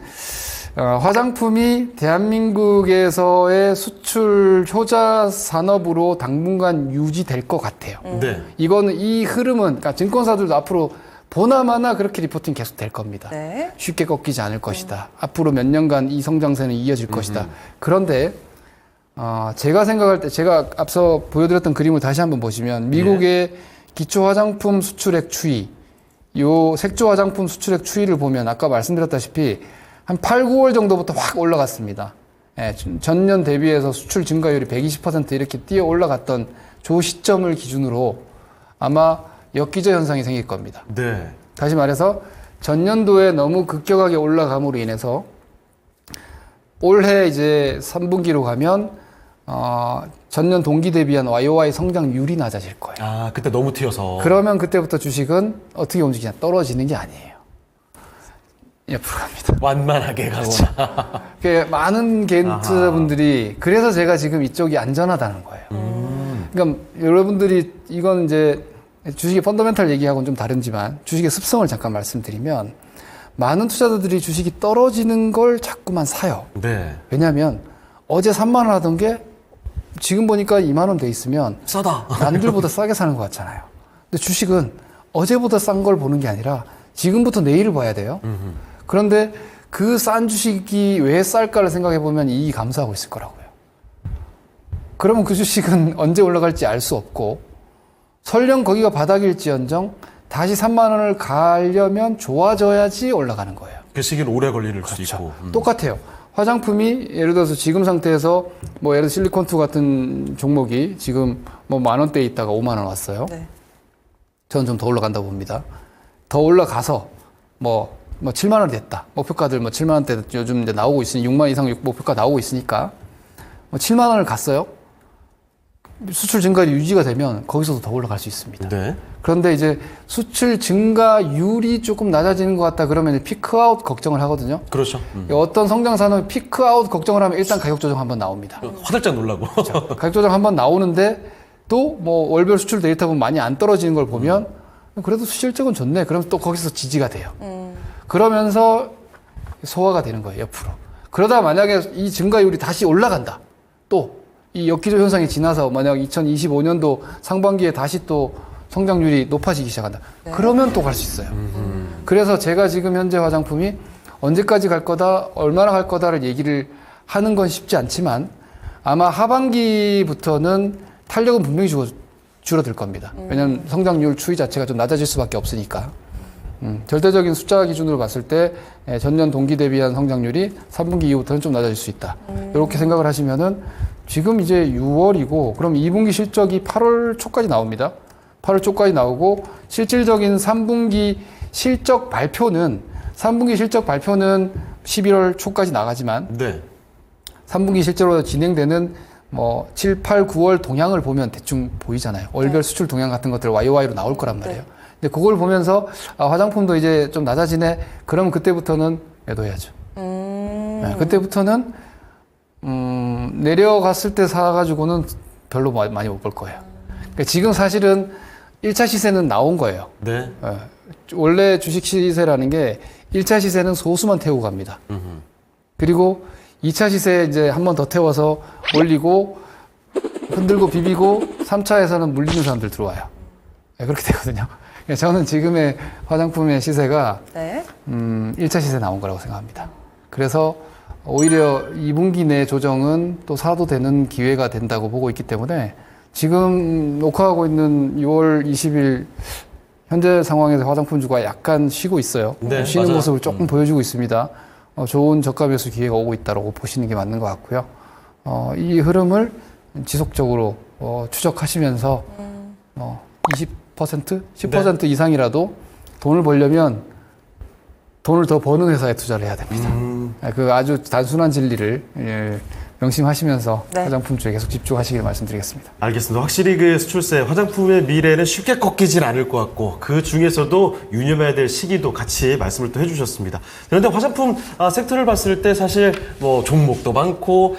화장품이 대한민국에서의 수출 효자 산업으로 당분간 유지될 것 같아요. 네. 이거는 이 흐름은 그러니까 증권사들도 앞으로 보나마나 그렇게 리포팅 계속 될 겁니다. 네. 쉽게 꺾이지 않을 것이다. 앞으로 몇 년간 이 성장세는 이어질 것이다. 그런데 제가 생각할 때 제가 앞서 보여드렸던 그림을 다시 한번 보시면 미국의 기초 화장품 수출액 추이, 요 색조 화장품 수출액 추이를 보면 아까 말씀드렸다시피 한 8, 9월 정도부터 확 올라갔습니다. 예, 전년 대비해서 수출 증가율이 120% 이렇게 뛰어 올라갔던 조 시점을 기준으로 아마 역기저 현상이 생길 겁니다. 네. 다시 말해서 전년도에 너무 급격하게 올라감으로 인해서 올해 이제 3분기로 가면 전년 동기 대비한 YOY 성장률이 낮아질 거예요. 아, 그때 너무 튀어서. 그러면 그때부터 주식은 어떻게 움직이냐? 떨어지는 게 아니에요. 옆으로 갑니다. 완만하게 가거나. 많은 개인 투자자분들이 그래서 제가 지금 이쪽이 안전하다는 거예요. 그러니까 여러분들이 이건 이제 주식의 펀더멘탈 얘기하고는 좀 다르지만 주식의 습성을 잠깐 말씀드리면 많은 투자자들이 주식이 떨어지는 걸 자꾸만 사요. 네. 왜냐하면 어제 3만 원 하던 게 지금 보니까 2만 원 돼 있으면 싸다. 남들보다 싸게 사는 것 같잖아요. 근데 주식은 어제보다 싼 걸 보는 게 아니라 지금부터 내일을 봐야 돼요. 그런데 그 싼 주식이 왜 쌀까를 생각해 보면 이익이 감소하고 있을 거라고요. 그러면 그 주식은 언제 올라갈지 알 수 없고 설령 거기가 바닥일지언정 다시 3만 원을 가려면 좋아져야지 올라가는 거예요. 그 시기는 오래 걸릴 수 그렇죠. 있고. 똑같아요. 화장품이 예를 들어서 지금 상태에서 뭐 예를 들어 실리콘투 같은 종목이 지금 뭐 10,000원대에 있다가 5만 원 왔어요. 네. 저는 좀 더 올라간다고 봅니다. 더 올라가서 뭐 7만 원 됐다. 목표가들 뭐 7만 원대 요즘 이제 나오고 있으니 6만 이상 목표가 나오고 있으니까 뭐 7만 원을 갔어요. 수출 증가율이 유지가 되면 거기서도 더 올라갈 수 있습니다. 네. 그런데 이제 수출 증가율이 조금 낮아지는 것 같다 그러면 이제 피크아웃 걱정을 하거든요. 그렇죠. 어떤 성장 산업이 피크아웃 걱정을 하면 일단 가격 조정 한번 나옵니다. 화들짝 놀라고. 가격 조정 한번 나오는데 또 뭐 월별 수출 데이터 보면 많이 안 떨어지는 걸 보면 그래도 실적은 좋네. 그럼 또 거기서 지지가 돼요. 그러면서 소화가 되는 거예요, 옆으로. 그러다 만약에 이 증가율이 다시 올라간다. 또 이 역기조 현상이 지나서 만약 2025년도 상반기에 다시 또 성장률이 높아지기 시작한다. 그러면 또 갈 수 있어요. 그래서 제가 지금 현재 화장품이 언제까지 갈 거다, 얼마나 갈 거다를 얘기를 하는 건 쉽지 않지만 아마 하반기부터는 탄력은 분명히 줄어들 겁니다. 왜냐하면 성장률 추이 자체가 좀 낮아질 수밖에 없으니까. 절대적인 숫자 기준으로 봤을 때 전년 동기 대비한 성장률이 3분기 이후부터는 좀 낮아질 수 있다. 이렇게 생각을 하시면은 지금 이제 6월이고 그럼 2분기 실적이 8월 초까지 나옵니다. 8월 초까지 나오고 실질적인 3분기 실적 발표는 11월 초까지 나가지만 네. 3분기 실제로 진행되는 뭐 7, 8, 9월 동향을 보면 대충 보이잖아요. 월별 수출 동향 같은 것들 YOY로 나올 거란 말이에요. 근데 그걸 보면서 화장품도 이제 좀 낮아지네. 그러면 그때부터는 매도해야죠. 네, 그때부터는 내려갔을 때 사가지고는 별로 많이 못 볼 거예요. 그러니까 지금 사실은 1차 시세는 나온 거예요. 네. 원래 주식 시세라는 게 1차 시세는 소수만 태우고 갑니다. 그리고 2차 시세에 이제 한 번 더 태워서 올리고 흔들고 비비고 3차에서는 물리는 사람들 들어와요. 네, 그렇게 되거든요. 저는 지금의 화장품의 시세가 네. 1차 시세 나온 거라고 생각합니다. 그래서 오히려 2분기 내 조정은 또 사도 되는 기회가 된다고 보고 있기 때문에 지금 녹화하고 있는 6월 20일 현재 상황에서 화장품주가 약간 쉬고 있어요. 네, 쉬는 맞아요. 모습을 조금 보여주고 있습니다. 좋은 저가 매수 기회가 오고 있다고 보시는 게 맞는 것 같고요. 이 흐름을 지속적으로 추적하시면서 20%, 10% 이상이라도 돈을 벌려면 돈을 더 버는 회사에 투자를 해야 됩니다. 그 아주 단순한 진리를 명심하시면서 네. 화장품 쪽에 계속 집중하시길 말씀드리겠습니다. 알겠습니다. 확실히 그 수출세 화장품의 미래는 쉽게 꺾이진 않을 것 같고 그 중에서도 유념해야 될 시기도 같이 말씀을 또 해주셨습니다. 그런데 화장품 섹터를 봤을 때 사실 뭐 종목도 많고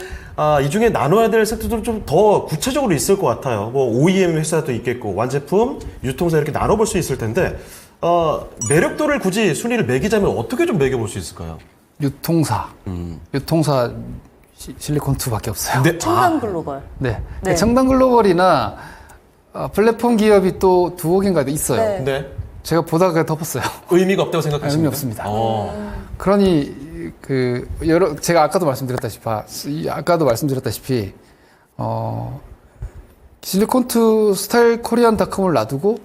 이 중에 나눠야 될 섹터도 좀 더 구체적으로 있을 것 같아요. 뭐 OEM 회사도 있겠고 완제품, 유통사 이렇게 나눠볼 수 있을 텐데 매력도를 굳이 순위를 매기자면 어떻게 좀 매겨볼 수 있을까요? 유통사 실리콘2밖에 없어요. 네. 청담 글로벌. 네. 네. 청담 글로벌이나 플랫폼 기업이 또 두어 개인가 있어요. 네. 네. 제가 보다가 덮었어요. 의미가 없다고 생각하십니까? 의미 없습니다. 어. 그러니 제가 아까도 말씀드렸다시피 실리콘2 스타일 코리안닷컴을 놔두고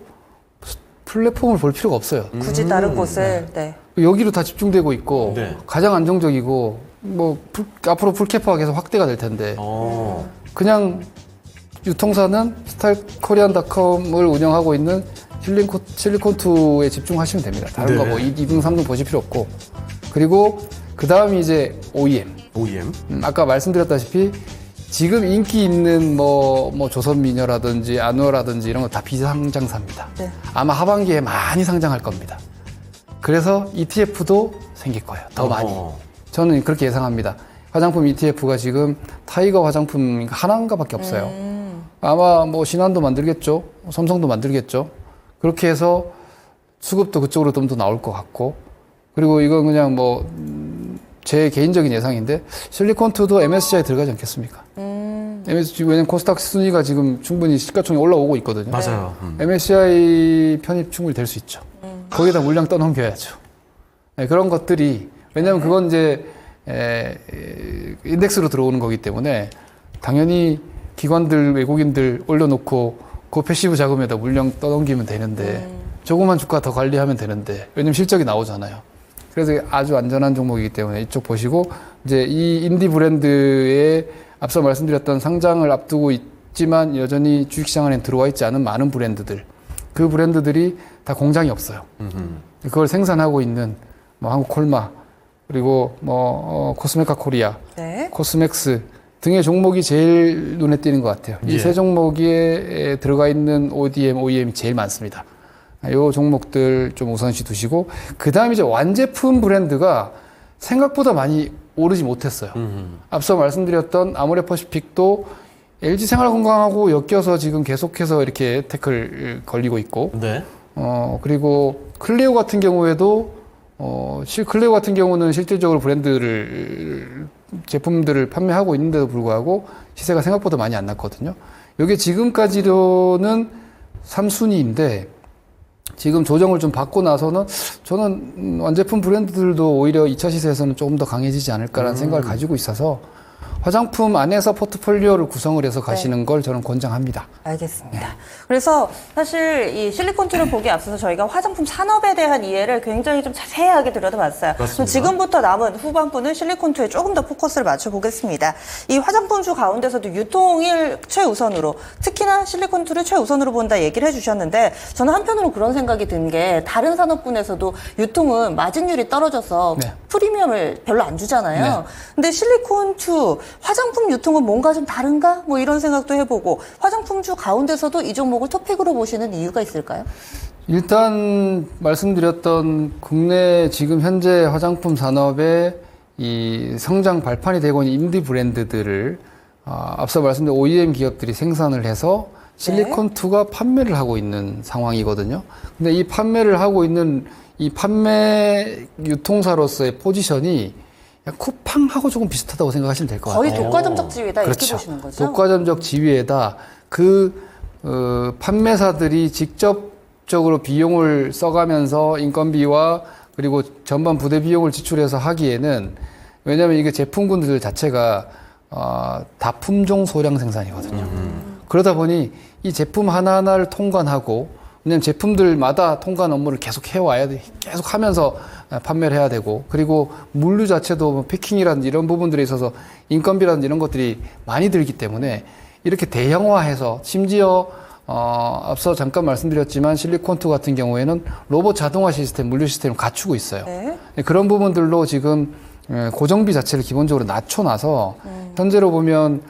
플랫폼을 볼 필요가 없어요. 굳이 다른 곳을. 네. 여기로 다 집중되고 있고 네. 가장 안정적이고 앞으로 풀캐파가 계속 확대가 될 텐데 그냥 유통사는 스타일 코리안닷컴을 운영하고 있는 실리콘2에 집중하시면 됩니다. 다른 네. 거 뭐 2등, 3등 보실 필요 없고. 그리고 그 다음이 이제 OEM. 아까 말씀드렸다시피 지금 인기 있는 뭐 조선미녀라든지 아누어라든지 이런 거 다 비상장사입니다. 네. 아마 아마 하반기에 많이 상장할 겁니다. 그래서 ETF도 생길 거예요. 더 많이. 저는 그렇게 예상합니다. 화장품 ETF가 지금 타이거 화장품 하나인가밖에 없어요. 아마 뭐 신한도 만들겠죠. 삼성도 만들겠죠. 그렇게 해서 수급도 그쪽으로 좀 더 나올 것 같고. 그리고 이건 그냥 뭐 제 개인적인 예상인데 실리콘2도 MSCI에 들어가지 않겠습니까? MSCI 왜냐면 코스닥 순위가 지금 충분히 시가총액 올라오고 있거든요. 맞아요. MSCI 편입 충분히 될 수 있죠. 거기다 물량 떠넘겨야죠. 네, 그런 것들이 왜냐하면 그건 이제 인덱스로 들어오는 거기 때문에 당연히 기관들 외국인들 올려놓고 그 패시브 자금에다 물량 떠넘기면 되는데 조그만 주가 더 관리하면 되는데 왜냐면 실적이 나오잖아요. 그래서 아주 안전한 종목이기 때문에 이쪽 보시고 이제 이 인디 브랜드에 앞서 말씀드렸던 상장을 앞두고 있지만 여전히 주식시장에 들어와 있지 않은 많은 브랜드들 그 브랜드들이 다 공장이 없어요. 그걸 생산하고 있는 뭐 한국콜마 그리고 뭐 코스메카 코리아, 네. 코스맥스 등의 종목이 제일 눈에 띄는 것 같아요. 이 세 종목에 들어가 있는 OEM이 제일 많습니다. 이 종목들 좀 우선시 두시고 그 다음에 이제 완제품 브랜드가 생각보다 많이 오르지 못했어요. 앞서 말씀드렸던 아모레퍼시픽도 LG생활건강하고 엮여서 지금 계속해서 이렇게 태클 걸리고 있고 네. 그리고 클레오 같은 경우에도 클레오 같은 경우는 실질적으로 제품들을 판매하고 있는데도 불구하고 시세가 생각보다 많이 안 났거든요. 이게 지금까지로는 3순위인데 지금 조정을 좀 받고 나서는 저는 완제품 브랜드들도 오히려 2차 시세에서는 조금 더 강해지지 않을까라는 생각을 가지고 있어서 화장품 안에서 포트폴리오를 구성을 해서 가시는 걸 저는 권장합니다. 알겠습니다. 그래서 사실 이 실리콘2를 보기에 앞서서 저희가 화장품 산업에 대한 이해를 굉장히 좀 자세하게 들여다봤어요. 그럼 지금부터 남은 후반부는 실리콘2에 조금 더 포커스를 맞춰보겠습니다. 이 화장품주 가운데서도 유통을 최우선으로, 특히나 실리콘2를 최우선으로 본다 얘기를 해주셨는데 저는 한편으로 그런 생각이 든 게 다른 산업군에서도 유통은 마진율이 떨어져서 네. 프리미엄을 별로 안 주잖아요. 네. 근데 실리콘2 화장품 유통은 뭔가 좀 다른가? 뭐 이런 생각도 해보고 화장품주 가운데서도 이 종목을 토픽으로 보시는 이유가 있을까요? 일단 말씀드렸던 국내 지금 현재 화장품 산업의 이 성장 발판이 되고 있는 인디 브랜드들을 앞서 말씀드린 OEM 기업들이 생산을 해서 실리콘2가 판매를 하고 있는 상황이거든요. 근데 이 판매를 하고 있는 이 판매 유통사로서의 포지션이 쿠팡하고 조금 비슷하다고 생각하시면 될 것 같아요. 거의 독과점적 지위다 이렇게 그렇죠. 보시는 거죠? 독과점적 지위에다 판매사들이 직접적으로 비용을 써가면서 인건비와 그리고 전반 부대 비용을 지출해서 하기에는 왜냐하면 이게 제품군들 자체가 다 품종 소량 생산이거든요. 그러다 보니 이 제품 하나하나를 통관하고 왜냐면 제품들마다 통관 업무를 계속 해와야 돼. 계속 하면서 판매를 해야 되고 그리고 물류 자체도 뭐 패킹이라든지 이런 부분들에 있어서 인건비라든지 이런 것들이 많이 들기 때문에 이렇게 대형화해서 심지어 앞서 잠깐 말씀드렸지만 실리콘2 같은 경우에는 로봇 자동화 시스템, 물류 시스템을 갖추고 있어요. 네. 그런 부분들로 지금 고정비 자체를 기본적으로 낮춰놔서 현재로 보면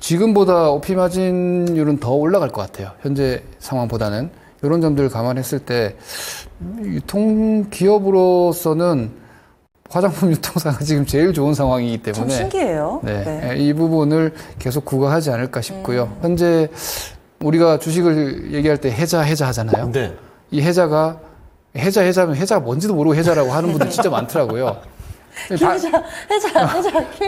지금보다 OP 마진율은 더 올라갈 것 같아요. 현재 상황보다는. 이런 점들을 감안했을 때 유통기업으로서는 화장품 유통사가 지금 제일 좋은 상황이기 참 때문에 신기해요. 네, 이 부분을 계속 구가하지 않을까 싶고요. 현재 우리가 주식을 얘기할 때 해자 하잖아요. 네. 이 해자면 해자가 뭔지도 모르고 해자라고 하는 분들 진짜 많더라고요. 해자.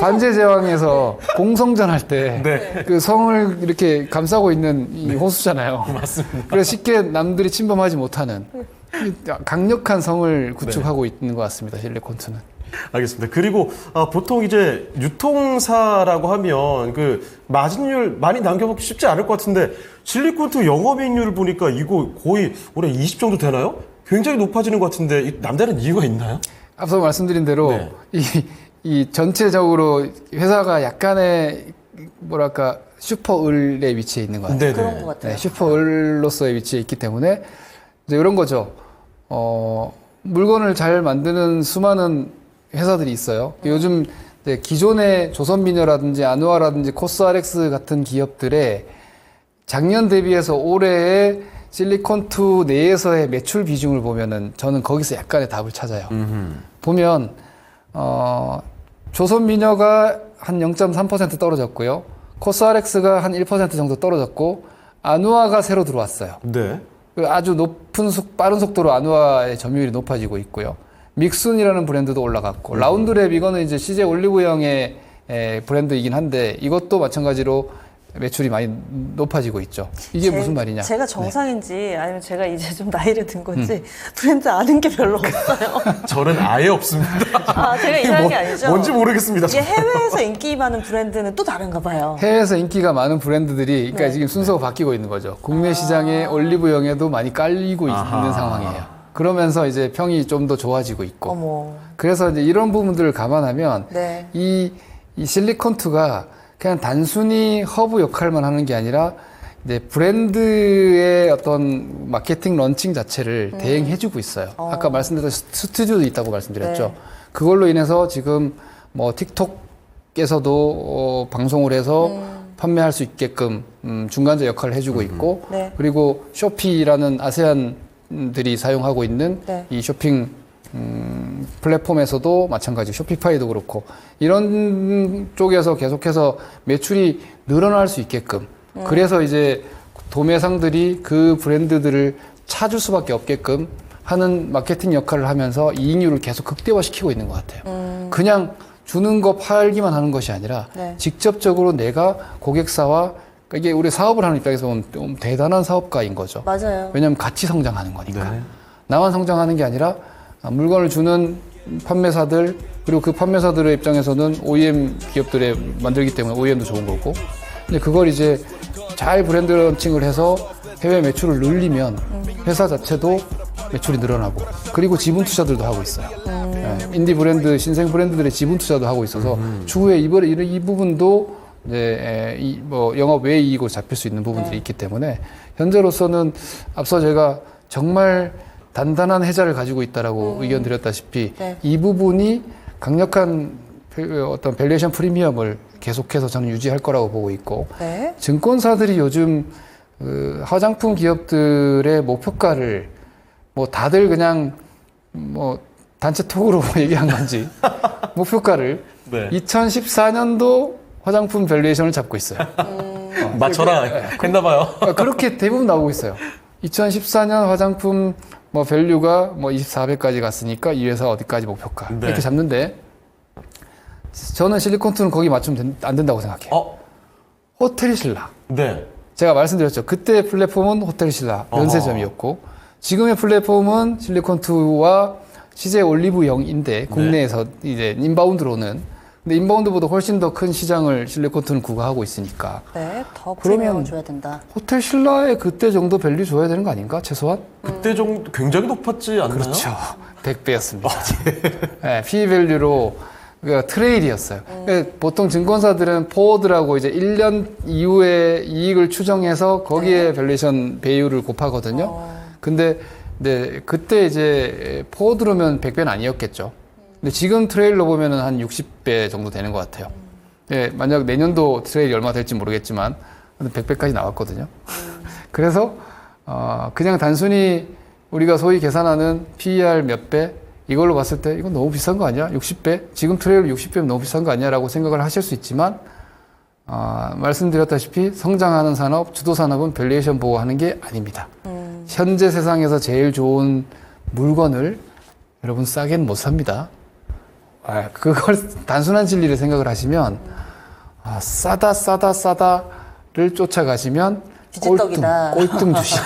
반제 제왕에서 공성전 할 때 네. 그 성을 이렇게 감싸고 있는 이 호수잖아요. 맞습니다. 그래서 쉽게 남들이 침범하지 못하는 이 강력한 성을 구축하고 있는 것 같습니다. 실리콘2는. 알겠습니다. 그리고 보통 이제 유통사라고 하면 그 마진율 많이 남겨먹기 쉽지 않을 것 같은데 실리콘2 영업이익률을 보니까 이거 거의 올해 20 정도 되나요? 굉장히 높아지는 것 같은데 이 남다른 이유가 있나요? 앞서 말씀드린 대로 네. 이 전체적으로 회사가 약간의 뭐랄까 슈퍼을에 위치해 있는 것 같아요. 네네. 그런 것 같아요. 네, 슈퍼을로서의 위치에 있기 때문에 이제 이런 거죠. 물건을 잘 만드는 수많은 회사들이 있어요. 요즘 이제 기존의 조선미녀라든지 아누아라든지 코스알엑스 같은 기업들의 작년 대비해서 올해의 실리콘2 내에서의 매출 비중을 보면은 저는 거기서 약간의 답을 찾아요. 보면 조선미녀가 한 0.3% 떨어졌고요. 코스알엑스가 한 1% 정도 떨어졌고 아누아가 새로 들어왔어요. 네. 아주 빠른 속도로 아누아의 점유율이 높아지고 있고요. 믹순이라는 브랜드도 올라갔고 라운드랩 이거는 이제 CJ 올리브영의 브랜드이긴 한데 이것도 마찬가지로 매출이 많이 높아지고 있죠. 이게 무슨 말이냐? 제가 정상인지 아니면 제가 이제 좀 나이를 든 건지 브랜드 아는 게 별로 없어요. 저는 아예 없습니다. 제가 이상한 게 아니죠. 뭔지 모르겠습니다. 이게 해외에서 인기 많은 브랜드는 또 다른가 봐요. 해외에서 인기가 많은 브랜드들이 그러니까 네. 지금 순서가 바뀌고 있는 거죠. 국내 시장에 올리브영에도 많이 깔리고 아하. 있는 상황이에요. 그러면서 이제 평이 좀 더 좋아지고 있고. 어머. 그래서 이제 이런 부분들을 감안하면 네. 이 실리콘2가 그냥 단순히 허브 역할만 하는 게 아니라 이제 브랜드의 어떤 마케팅 런칭 자체를 대행해주고 있어요. 아까 말씀드렸던 스튜디오도 있다고 말씀드렸죠. 네. 그걸로 인해서 지금 뭐 틱톡에서도 방송을 해서 판매할 수 있게끔 중간자 역할을 해주고 있고 네. 그리고 쇼피라는 아세안들이 사용하고 있는 네. 이 쇼핑 플랫폼에서도 마찬가지 쇼피파이도 그렇고 이런 쪽에서 계속해서 매출이 늘어날 수 있게끔 그래서 이제 도매상들이 그 브랜드들을 찾을 수밖에 없게끔 하는 마케팅 역할을 하면서 이익률을 계속 극대화시키고 있는 것 같아요. 그냥 주는 거 팔기만 하는 것이 아니라 네. 직접적으로 내가 고객사와 그러니까 이게 우리 사업을 하는 입장에서 보면 좀 대단한 사업가인 거죠. 맞아요. 왜냐하면 같이 성장하는 거니까. 네. 나만 성장하는 게 아니라 물건을 주는 판매사들 그리고 그 판매사들의 입장에서는 OEM 기업들에 만들기 때문에 OEM도 좋은 거고 근데 그걸 이제 잘 브랜드 런칭을 해서 해외 매출을 늘리면 회사 자체도 매출이 늘어나고 그리고 지분 투자들도 하고 있어요. 네, 인디 브랜드 신생 브랜드들의 지분 투자도 하고 있어서 추후에 이 부분도 이제 뭐 영업 외 이익으로 잡힐 수 있는 부분들이 있기 때문에 현재로서는 앞서 제가 정말 단단한 해자를 가지고 있다라고 의견 드렸다시피 네. 이 부분이 강력한 어떤 밸류에이션 프리미엄을 계속해서 저는 유지할 거라고 보고 있고 네. 증권사들이 요즘 화장품 기업들의 목표가를 뭐 다들 그냥 뭐 단체 톡으로 얘기한 건지 목표가를 네. 2014년도 화장품 밸류에이션을 잡고 있어요. 맞춰라 했나봐요. 그렇게 대부분 나오고 있어요. 2014년 화장품 뭐 밸류가 뭐 24배까지 갔으니까 이 회사 어디까지 목표가 네. 이렇게 잡는데 저는 실리콘2는 거기 맞추면 안 된다고 생각해요. 호텔 신라. 네. 제가 말씀드렸죠. 그때 플랫폼은 호텔 신라 연세점이었고 지금의 플랫폼은 실리콘2와 CJ 올리브영인데 국내에서 이제 인바운드로는 근데 인바운드보다 훨씬 더 큰 시장을 실리콘2는 구가하고 있있으니까 네. 더 그러면 프리미엄을 줘야 된다. 호텔 신라에 그때 정도 밸류 줘야 되는 거 아닌가? 최소한? 그때 정도 굉장히 높았지 않나요? 그렇죠. 100배였습니다. 네, P 밸류로 그러니까 트레일이었어요. 그러니까 보통 증권사들은 포워드라고 이제 1년 이후에 이익을 추정해서 거기에 밸류에이션 배율을 곱하거든요. 근데 네, 그때 이제 포워드로면 100배는 아니었겠죠. 근데 지금 트레일로 보면은 한 60배 정도 되는 것 같아요. 예, 만약 내년도 트레일이 얼마 될지 모르겠지만 100배까지 나왔거든요. 그래서 그냥 단순히 우리가 소위 계산하는 PER 몇 배 이걸로 봤을 때 이건 너무 비싼 거 아니야? 60배? 지금 트레일 60배면 너무 비싼 거 아니야? 라고 생각을 하실 수 있지만 말씀드렸다시피 성장하는 산업, 주도 산업은 밸류에이션 보고 하는 게 아닙니다. 현재 세상에서 제일 좋은 물건을 여러분 싸게는 못 삽니다. 그걸 단순한 진리를 생각을 하시면 싸다를 쫓아가시면 비지떡이다. 꼴등 주식,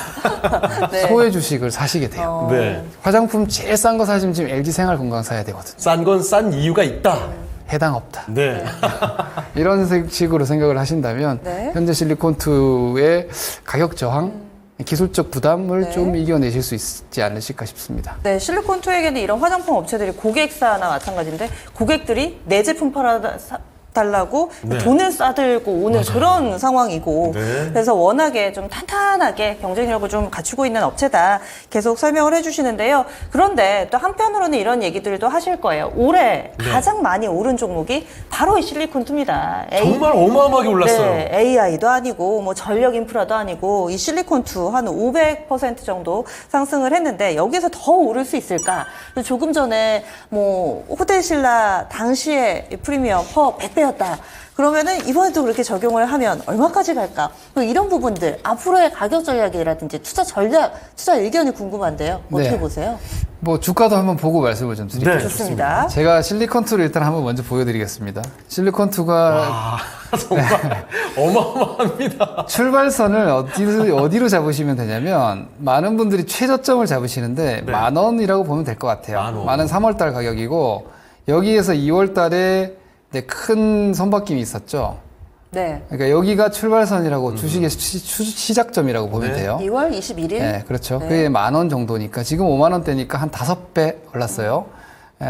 네. 소외 주식을 사시게 돼요. 네. 화장품 제일 싼 거 사시면 지금 LG 생활 건강 사야 되거든요. 싼 건 싼 이유가 있다. 해당 없다. 네. 이런 식으로 생각을 하신다면 네. 현재 실리콘2의 가격 저항, 기술적 부담을 네. 좀 이겨내실 수 있지 않으실까 싶습니다. 네, 실리콘2에게는 이런 화장품 업체들이 고객사나 마찬가지인데 고객들이 내 제품 팔아달라고 네. 돈을 싸들고 오는 그런 상황이고 네. 그래서 워낙에 좀 탄탄하게 경쟁력을 좀 갖추고 있는 업체다 계속 설명을 해주시는데요. 그런데 또 한편으로는 이런 얘기들도 하실 거예요. 올해 네. 가장 많이 오른 종목이 바로 이 실리콘2입니다. 정말 어마어마하게 올랐어요. 네, AI도 아니고 뭐 전력 인프라도 아니고 이 실리콘2 한 500% 정도 상승을 했는데 여기서 더 오를 수 있을까? 조금 전에 뭐 호텔신라 당시에 프리미엄 퍼 100배였다. 그러면은 이번에도 그렇게 적용을 하면 얼마까지 갈까? 뭐 이런 부분들 앞으로의 가격 전략이라든지 투자 전략, 투자 의견이 궁금한데요. 어떻게 네. 보세요? 뭐 주가도 한번 보고 말씀을 좀 드릴게요. 네. 좋습니다. 제가 실리콘2를 일단 한번 먼저 보여드리겠습니다. 실리콘2가 정말 어마어마합니다. 출발선을 어디로 잡으시면 되냐면 많은 분들이 최저점을 잡으시는데 네. 10,000원이라고 보면 될 것 같아요. 10,000원. 만원 3월달 가격이고 여기에서 2월달에 큰 선바뀜이 있었죠. 네. 그러니까 여기가 출발선이라고 주식의 시작점이라고 보면 네. 돼요. 2월 21일. 네, 그렇죠. 네. 그게 10,000원 정도니까 지금 50,000원대니까 한 5배 올랐어요.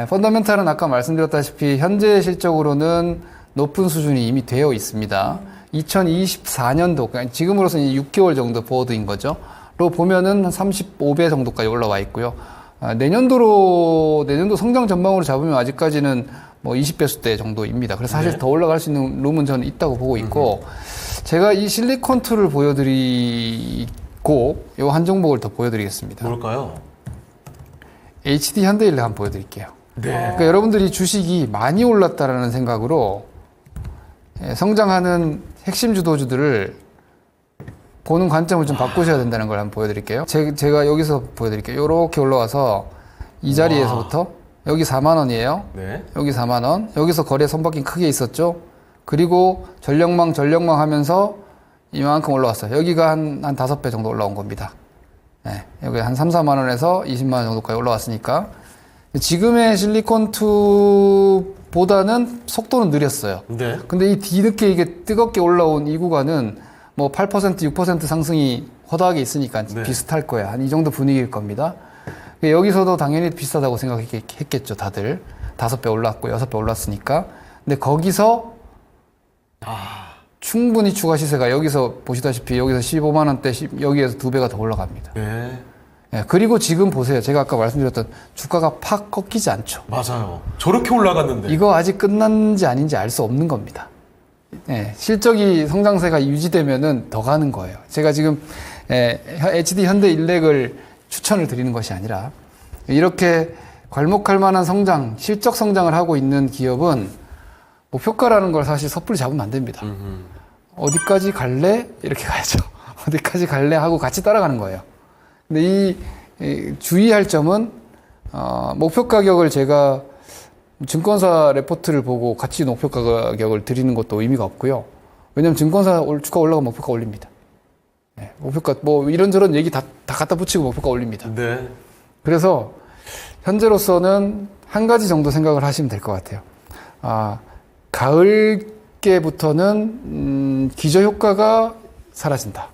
펀더멘탈은 아까 말씀드렸다시피 현재 실적으로는 높은 수준이 이미 되어 있습니다. 2024년도, 그러니까 지금으로서는 6개월 정도 보어드인 거죠. 로 보면은 한 35배 정도까지 올라와 있고요. 내년도 성장 전망으로 잡으면 아직까지는 뭐 20배수대 정도입니다. 그래서 사실 네. 더 올라갈 수 있는 룸은 저는 있다고 보고 있고, 제가 이 실리콘2를 보여드리고, 요 한 종목을 더 보여드리겠습니다. 뭘까요? HD 현대일렉 한번 보여드릴게요. 네. 그러니까 여러분들이 주식이 많이 올랐다라는 생각으로 성장하는 핵심 주도주들을 보는 관점을 좀 바꾸셔야 된다는 걸 한번 보여드릴게요. 제가 여기서 보여드릴게요. 이렇게 올라와서 이 자리에서부터 여기 4만 원이에요. 네. 여기 4만 원. 여기서 거래 선박이 크게 있었죠. 그리고 전력망 하면서 이만큼 올라왔어요. 여기가 한 5배 정도 올라온 겁니다. 네, 여기 한 3, 4만 원에서 20만 원 정도까지 올라왔으니까 지금의 실리콘2보다는 속도는 느렸어요. 네. 근데 이 뒤늦게 이게 뜨겁게 올라온 이 구간은 뭐 8%, 6% 상승이 허다하게 있으니까 네. 비슷할 거야. 한 이 정도 분위기일 겁니다. 여기서도 당연히 비슷하다고 생각했겠죠, 다들. 5배 올랐고 6배 올랐으니까. 근데 거기서 충분히 추가 시세가 여기서 보시다시피 여기서 15만 원대, 여기에서 2배가 더 올라갑니다. 네. 예, 그리고 지금 보세요. 제가 아까 말씀드렸던 주가가 팍 꺾이지 않죠. 맞아요. 저렇게 올라갔는데. 이거 아직 끝난지 아닌지 알 수 없는 겁니다. 예, 실적이 성장세가 유지되면은 더 가는 거예요. 제가 지금 HD 현대일렉을 추천을 드리는 것이 아니라 이렇게 괄목할 만한 성장, 실적 성장을 하고 있는 기업은 목표가라는 걸 사실 섣불리 잡으면 안 됩니다. 어디까지 갈래? 이렇게 가야죠. 어디까지 갈래? 하고 같이 따라가는 거예요. 근데 이 주의할 점은 목표 가격을 제가 증권사 레포트를 보고 같이 목표 가격을 드리는 것도 의미가 없고요. 왜냐하면 증권사 주가 올라가면 목표가 올립니다. 네, 목표가 뭐 이런저런 얘기 다 갖다 붙이고 목표가 올립니다. 네. 그래서 현재로서는 한 가지 정도 생각을 하시면 될 것 같아요. 가을께부터는 기저 효과가 사라진다.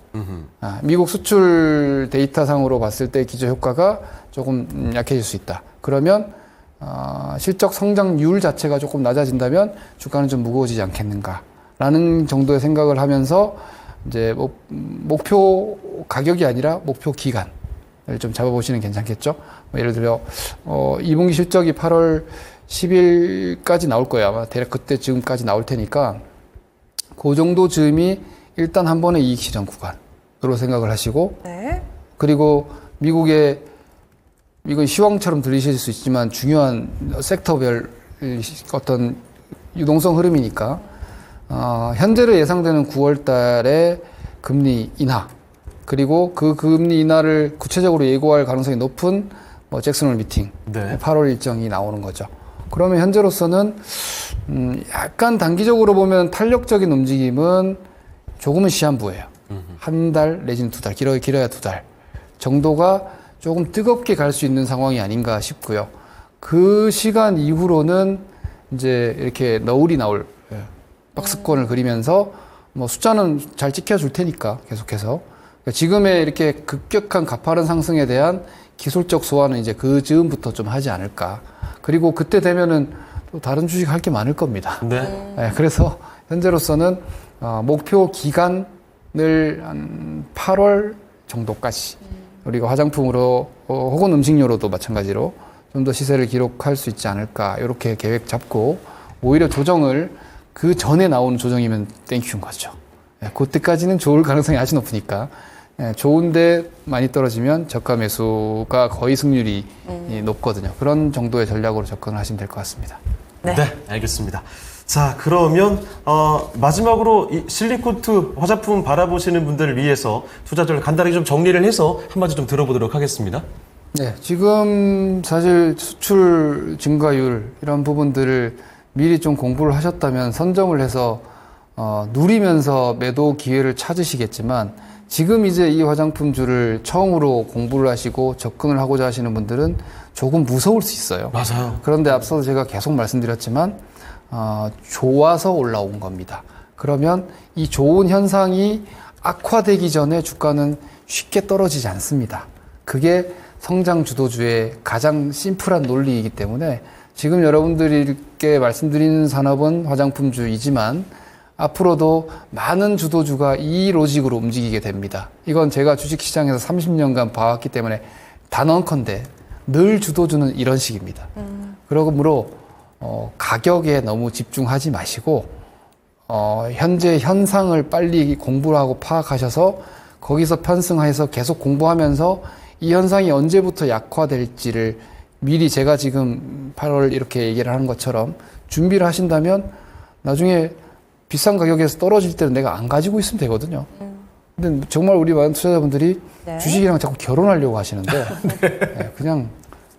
미국 수출 데이터상으로 봤을 때 기저 효과가 조금 약해질 수 있다. 그러면 실적 성장률 자체가 조금 낮아진다면 주가는 좀 무거워지지 않겠는가라는 정도의 생각을 하면서 이제 목표 가격이 아니라 목표 기간을 좀 잡아보시는 게 괜찮겠죠. 예를 들어 2분기 실적이 8월 10일까지 나올 거예요. 아마 대략 그때 지금까지 나올 테니까 그 정도 즈음이 일단 한 번의 이익 실현 구간으로 생각을 하시고 네. 그리고 미국의 이건 시황처럼 들리실 수 있지만 중요한 섹터별 어떤 유동성 흐름이니까 현재로 예상되는 9월 달에 금리 인하 그리고 그 금리 인하를 구체적으로 예고할 가능성이 높은 잭슨홀 미팅 네. 8월 일정이 나오는 거죠. 그러면 현재로서는 약간 단기적으로 보면 탄력적인 움직임은 조금은 시한부예요. 한 달 내지는 2달, 길어야 2달 정도가 조금 뜨겁게 갈 수 있는 상황이 아닌가 싶고요. 그 시간 이후로는 이제 이렇게 너울이 나올 박스권을 그리면서 숫자는 잘 찍혀줄 테니까 계속해서 지금의 이렇게 급격한 가파른 상승에 대한 기술적 소화는 이제 그 즈음부터 좀 하지 않을까. 그리고 그때 되면은 또 다른 주식 할 게 많을 겁니다. 네. 네, 그래서 현재로서는 목표 기간을 한 8월 정도까지 우리가 화장품으로 혹은 음식료로도 마찬가지로 좀 더 시세를 기록할 수 있지 않을까 이렇게 계획 잡고 오히려 조정을 그 전에 나오는 조정이면 땡큐인 거죠. 그때까지는 좋을 가능성이 아주 높으니까 좋은데 많이 떨어지면 저가 매수가 거의 승률이 높거든요. 그런 정도의 전략으로 접근을 하시면 될 것 같습니다. 네. 네, 알겠습니다. 자, 그러면 마지막으로 이 실리코트 화장품 바라보시는 분들을 위해서 투자 전략 간단하게 좀 정리를 해서 한마디 좀 들어보도록 하겠습니다. 네, 지금 사실 수출 증가율 이런 부분들을 미리 좀 공부를 하셨다면 선점을 해서 누리면서 매도 기회를 찾으시겠지만 지금 이제 이 화장품주를 처음으로 공부를 하시고 접근을 하고자 하시는 분들은 조금 무서울 수 있어요. 맞아요. 그런데 앞서도 제가 계속 말씀드렸지만 좋아서 올라온 겁니다. 그러면 이 좋은 현상이 악화되기 전에 주가는 쉽게 떨어지지 않습니다. 그게 성장 주도주의 가장 심플한 논리이기 때문에 지금 여러분들께 말씀드리는 산업은 화장품주이지만 앞으로도 많은 주도주가 이 로직으로 움직이게 됩니다. 이건 제가 주식시장에서 30년간 봐왔기 때문에 단언컨대 늘 주도주는 이런 식입니다. 그러므로 가격에 너무 집중하지 마시고 현재 현상을 빨리 공부를 하고 파악하셔서 거기서 편승해서 계속 공부하면서 이 현상이 언제부터 약화될지를 미리 제가 지금 8월 이렇게 얘기를 하는 것처럼 준비를 하신다면 나중에 비싼 가격에서 떨어질 때는 내가 안 가지고 있으면 되거든요. 근데 정말 우리 많은 투자자분들이 네. 주식이랑 자꾸 결혼하려고 하시는데 네, 그냥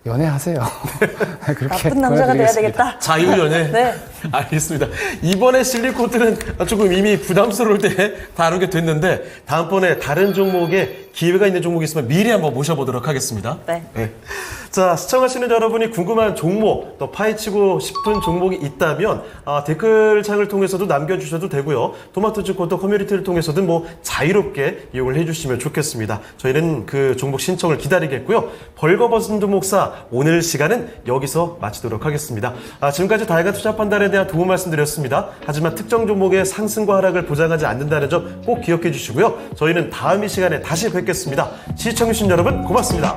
연애하세요. 그렇게 나쁜 남자가 돼야 권해드리겠습니다. 되겠다. 자유연애. 네. 알겠습니다. 이번에 실리코트는 조금 이미 부담스러울 때 다루게 됐는데 다음번에 다른 종목에 기회가 있는 종목이 있으면 미리 한번 모셔보도록 하겠습니다. 네. 자, 시청하시는 여러분이 궁금한 종목, 또 파헤치고 싶은 종목이 있다면 댓글창을 통해서도 남겨주셔도 되고요. 토마토즈 코터 커뮤니티를 통해서든 자유롭게 이용을 해주시면 좋겠습니다. 저희는 그 종목 신청을 기다리겠고요. 벌거벗은 목사 오늘 시간은 여기서 마치도록 하겠습니다. 지금까지 다양한 투자 판단에 대한 도움 말씀드렸습니다. 하지만 특정 종목의 상승과 하락을 보장하지 않는다는 점 꼭 기억해 주시고요. 저희는 다음 이 시간에 다시 뵙겠습니다. 시청해주신 여러분 고맙습니다.